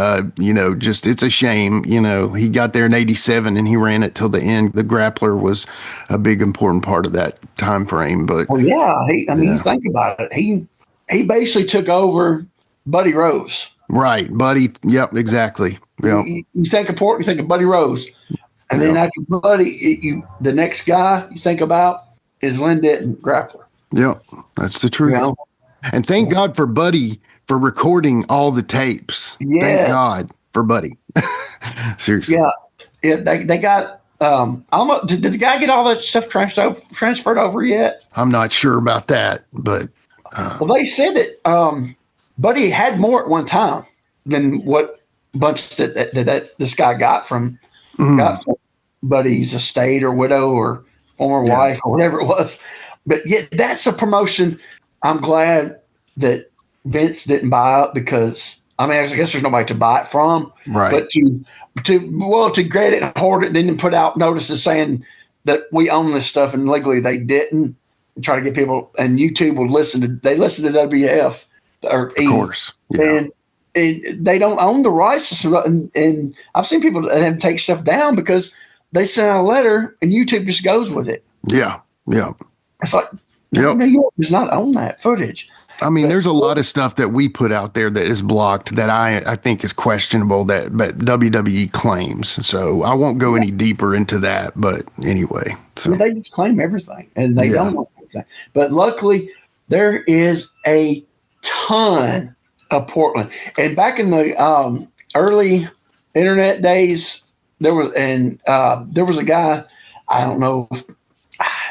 just it's a shame. He got there in 87 and he ran it till the end. The Grappler was a big, important part of that time frame. But, you think about it. He basically took over Buddy Rose. Right, Buddy. Yep, exactly. Yep. You think of Portland, you think of Buddy Rose. And then after Buddy, the next guy you think about is Lynn Denton, grappler. Yep, that's the truth. You know? And thank God for Buddy for recording all the tapes. Yes. Thank God for Buddy. Seriously. Yeah. They got. I don't know. Did the guy get all that stuff transferred over yet? I'm not sure about that, but well, they said that Buddy had more at one time than what bunch that this guy got from Buddy's estate or widow or former wife or whatever it was. But yet that's a promotion. I'm glad that Vince didn't buy up because I guess there's nobody to buy it from. Right. But to grade it and hoard it, and then put out notices saying that we own this stuff and legally they didn't, and try to get people, and YouTube will listen to WF or of course. Yeah. And they don't own the rights. And I've seen people that have to take stuff down because they send out a letter and YouTube just goes with it. Yeah. Yeah. It's like, New York does not own that footage. I mean, there's a lot of stuff that we put out there that is blocked that I think is questionable but WWE claims. So I won't go any deeper into that. But anyway. So. They just claim everything and they don't know everything. But luckily, there is a ton of Portland. And back in the early internet days, there was a guy, I don't know,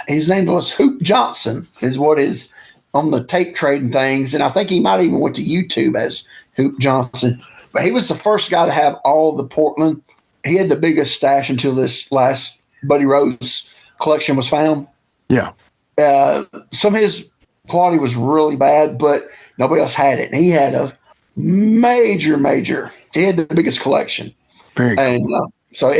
his name was Hoop Johnson, is what is on the tape trading things. And I think he might even went to YouTube as Hoop Johnson. But he was the first guy to have all the Portland. He had the biggest stash until this last Buddy Rose collection was found. Yeah. Some of his quality was really bad, but nobody else had it. And he had a major, he had the biggest collection. Very cool. And so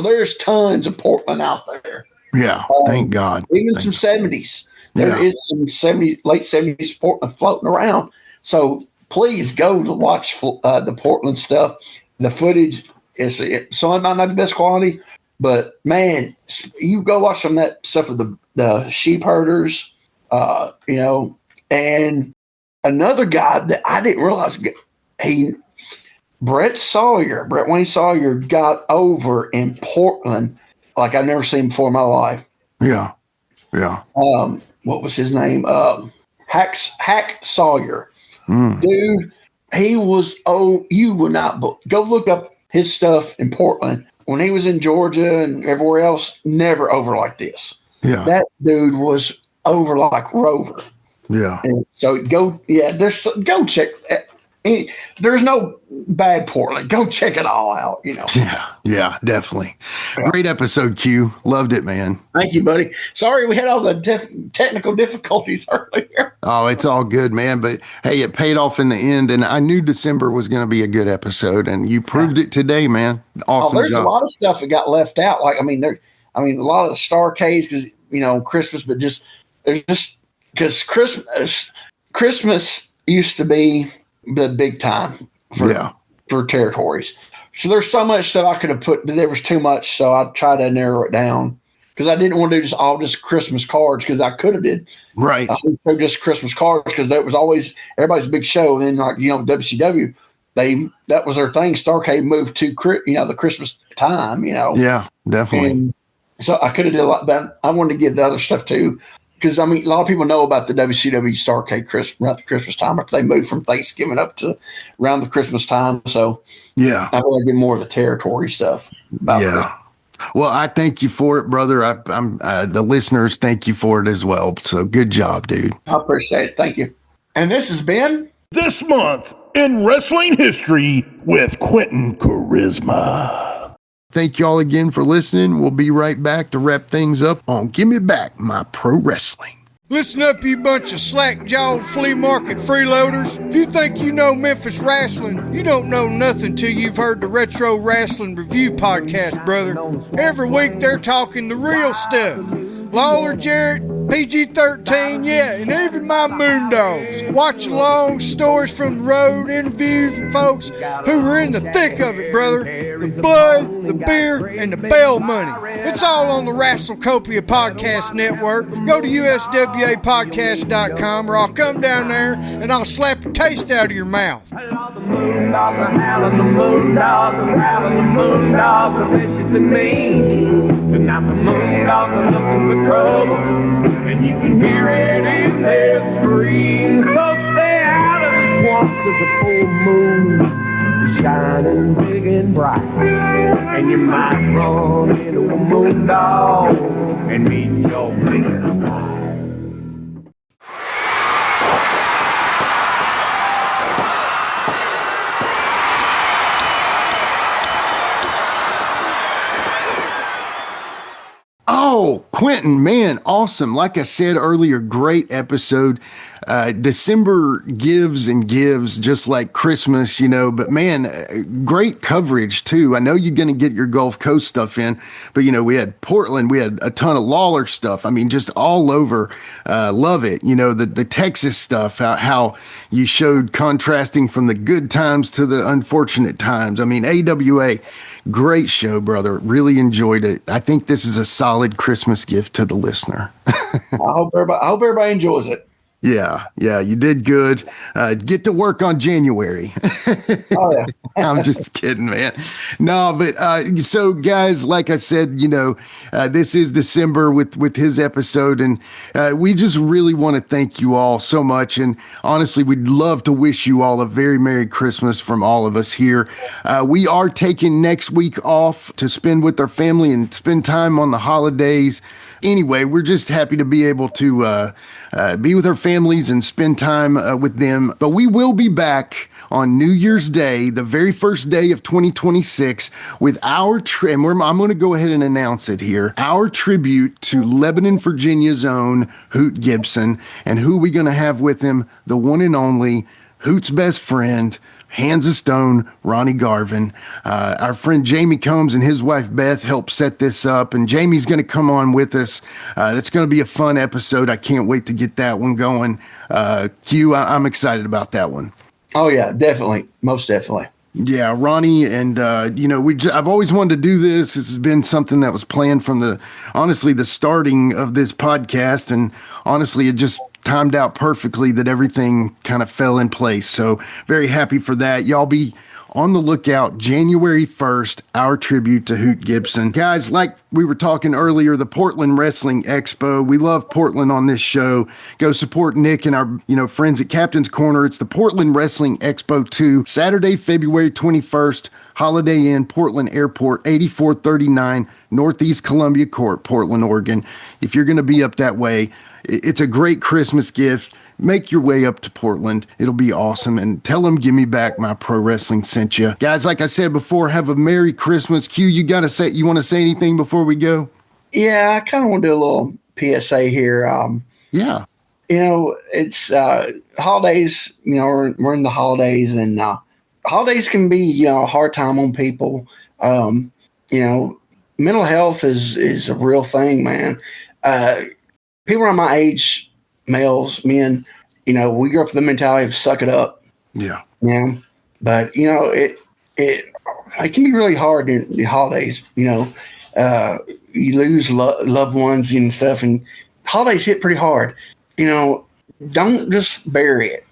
there's tons of Portland out there. Yeah, thank God. Even some 70s. There is some late 70s Portland floating around. So please go to watch the Portland stuff. The footage is some of it might not be best quality, but man, you go watch some of that stuff with the sheep herders, and another guy that I didn't realize Brett Wayne Sawyer got over in Portland like I've never seen before in my life. Yeah. Yeah. What was his name? Hack Sawyer. Dude, he was, you will not go look up his stuff in Portland. When he was in Georgia and everywhere else, never over like this. Yeah. That dude was over like Rover. Yeah. And so go check. There's no bad Portland. Go check it all out, Yeah, definitely. Great episode, Q. Loved it, man. Thank you, buddy. Sorry we had all the technical difficulties earlier. Oh, it's all good, man. But hey, it paid off in the end, and I knew December was going to be a good episode, and you proved it today, man. Awesome. There's job. A lot of stuff that got left out. Like, a lot of the Starcades because Christmas, but there's because Christmas used to be the big time for territories. So there's so much stuff I could have put, but there was too much. So I tried to narrow it down because I didn't want to do just Christmas cards because I could have did. Right. Just Christmas cards because that was always everybody's big show. And then WCW, that was their thing. Starcade moved to, the Christmas time, Yeah, definitely. And so I could have did a lot, but I wanted to give the other stuff too. Because, a lot of people know about the WCW Starcade around the Christmas time after they moved from Thanksgiving up to around the Christmas time. So, yeah, I want to get more of the territory stuff. Well, I thank you for it, brother. I'm the listeners thank you for it as well. So good job, dude. I appreciate it. Thank you. And this has been This Month in Wrestling History with Quinton Quarisma. Thank y'all again for listening. We'll be right back to wrap things up on Give Me Back My Pro Wrestling. Listen up, you bunch of slack-jawed flea market freeloaders. If you think you know Memphis wrestling, you don't know nothing till you've heard the Retro Wrestling Review podcast, brother. Every week they're talking the real stuff. Lawler Jarrett, PG-13, yeah, and even my Moondogs. Watch long stories from the road, interviews with folks who were in the thick of it, brother. The blood, the beer, and the bail money. It's all on the Rasslecopia Podcast Network. Go to uswapodcast.com or I'll come down there and I'll slap the taste out of your mouth. Moondogs are howling, the moondogs are howling, the moondogs are vicious and mean. Tonight the moondogs are looking for trouble, and you can hear it in their scream. So stay out of the swamp, cause the full moon is shining big and bright, and you might run into a moondog and meet your biggest fight. Oh, Quinton, man, awesome. Like I said earlier, great episode. December gives and gives just like Christmas, but man, great coverage too. I know you're going to get your Gulf Coast stuff in, but we had Portland, we had a ton of Lawler stuff. I mean, just all over. Love it. The Texas stuff, how you showed contrasting from the good times to the unfortunate times. I mean, AWA, great show, brother. Really enjoyed it. I think this is a solid Christmas gift to the listener. I hope everybody enjoys it. Yeah, you did good. Get to work on January. Oh, yeah. I'm just kidding, man. No, but so guys, like I said, this is December with his episode, and we just really want to thank you all so much. And honestly, we'd love to wish you all a very Merry Christmas from all of us here. We are taking next week off to spend with our family and spend time on the holidays. Anyway, we're just happy to be able to be with our families and spend time with them. But we will be back on New Year's Day, the very first day of 2026, with our and I'm going to go ahead and announce it here. Our tribute to Lebanon, Virginia's own Hoot Gibson. And who are we going to have with him? The one and only Hoot's best friend, Hands of Stone, Ronnie Garvin. Our friend Jamie Combs and his wife Beth helped set this up, and Jamie's going to come on with us. It's going to be a fun episode. I can't wait to get that one going. Q, I'm excited about that one. Oh yeah, definitely, most definitely. Yeah, Ronnie, and I've always wanted to do this. This has been something that was planned from the starting of this podcast, and honestly, it just timed out perfectly that everything kind of fell in place. So very happy for that. Y'all be on the lookout. January 1st, our tribute to Hoot Gibson. Guys, like we were talking earlier, the Portland Wrestling Expo. We love Portland on this show. Go support Nick and our friends at Captain's Corner. It's the Portland Wrestling Expo 2, Saturday, February 21st, Holiday Inn, Portland Airport, 8439 Northeast Columbia Court, Portland, Oregon. If you're going to be up that way, it's a great Christmas gift. Make your way up to Portland. It'll be awesome. And tell them Give Me Back My Pro Wrestling sent you. Guys, like I said before, have a Merry Christmas. Q, you want to say anything before we go? Yeah, I kind of want to do a little PSA here. Yeah. It's holidays, we're in the holidays, and holidays can be, a hard time on people. Mental health is a real thing, man. People around my age, males, men, we grew up with the mentality of suck it up. Yeah. But it can be really hard in the holidays. You lose loved ones and stuff, and holidays hit pretty hard. Don't just bury it.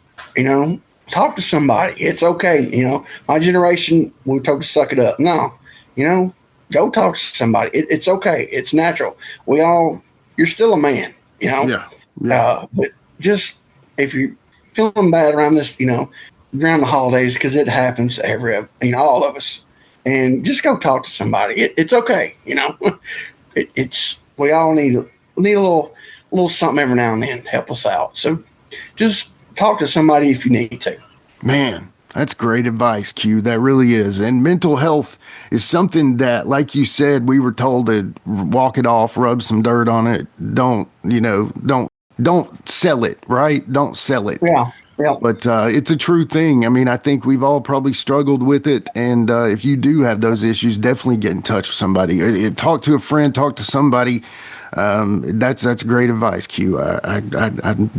Talk to somebody. It's okay. My generation, we told to suck it up. No, go talk to somebody. It's okay. It's natural. You're still a man. Yeah. But just if you're feeling bad around this, around the holidays, because it happens to all of us, and just go talk to somebody. It's okay. We all need a little something every now and then to help us out. So just talk to somebody if you need to. Man, that's great advice, Q. That really is. And mental health is something that, like you said, we were told to walk it off, rub some dirt on it. Don't sell it, right? Don't sell it. Yeah. But it's a true thing. I mean, I think we've all probably struggled with it. And if you do have those issues, definitely get in touch with somebody. Talk to a friend, talk to somebody. That's great advice, Q. I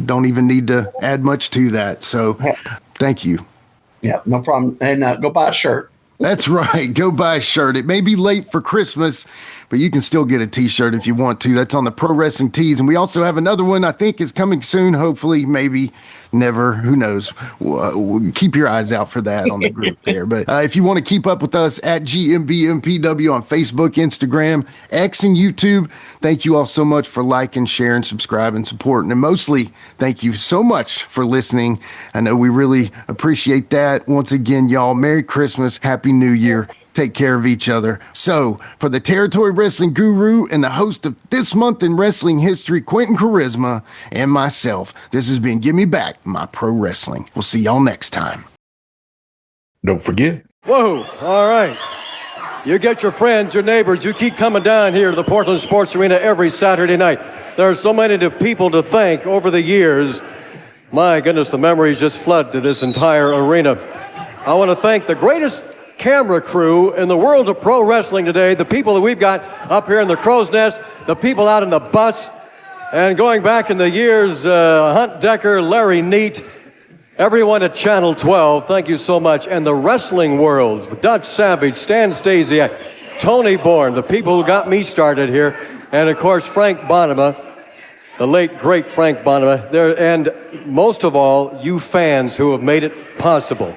don't even need to add much to that. So thank you. Yeah, no problem. And go buy a shirt. That's right. Go buy a shirt. It may be late for Christmas, but you can still get a t-shirt if you want to. That's on the Pro Wrestling Tees. And we also have another one I think is coming soon. Hopefully, maybe, never. Who knows? Keep your eyes out for that on the group there. But if you want to keep up with us at GMBMPW on Facebook, Instagram, X, and YouTube, thank you all so much for liking, sharing, subscribing, supporting. And mostly, thank you so much for listening. I know we really appreciate that. Once again, y'all, Merry Christmas. Happy New Year. Take care of each other. So, for the Territory Wrestling Guru and the host of This Month in Wrestling History, Quinton Quarisma, and myself, this has been Give Me Back My Pro Wrestling. We'll see y'all next time. Don't forget. Whoa, all right. You get your friends, your neighbors, you keep coming down here to the Portland Sports Arena every Saturday night. There are so many people to thank over the years. My goodness, the memories just flood to this entire arena. I want to thank the greatest camera crew in the world of pro wrestling today, the people that we've got up here in the Crow's Nest, the people out in the bus, and going back in the years, Hunt Decker, Larry Neat, everyone at Channel 12, thank you so much. And the wrestling world, Dutch Savage, Stan Stasiak, Tony Bourne, the people who got me started here, and of course Frank Bonema, the late, great Frank Bonema, there, and most of all, you fans who have made it possible.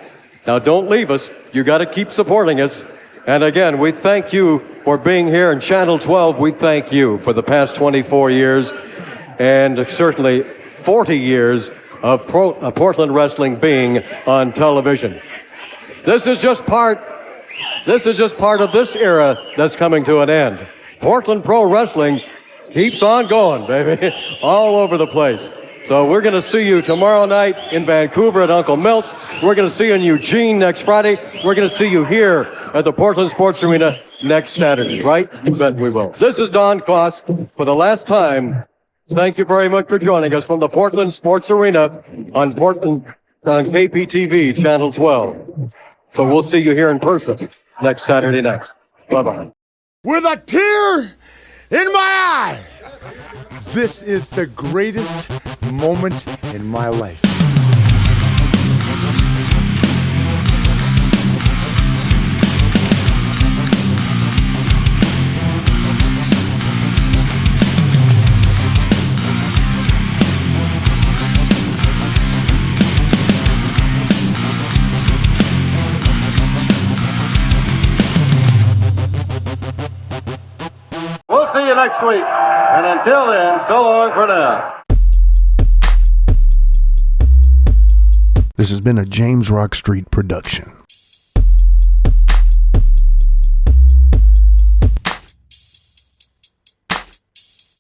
Now, don't leave us. You got to keep supporting us. And again, we thank you for being here. And Channel 12, we thank you for the past 24 years and certainly 40 years of Portland wrestling being on television. This is just part of this era that's coming to an end. Portland Pro Wrestling keeps on going, baby, all over the place. So we're going to see you tomorrow night in Vancouver at Uncle Milt's. We're going to see you in Eugene next Friday. We're going to see you here at the Portland Sports Arena next Saturday, right? You bet we will. This is Don Koss for the last time. Thank you very much for joining us from the Portland Sports Arena on KPTV, Channel 12. So we'll see you here in person next Saturday night. Bye-bye. With a tear in my eye, this is the greatest moment in my life. We'll see you next week. And until then, so long for now. This has been a James Rock Street production.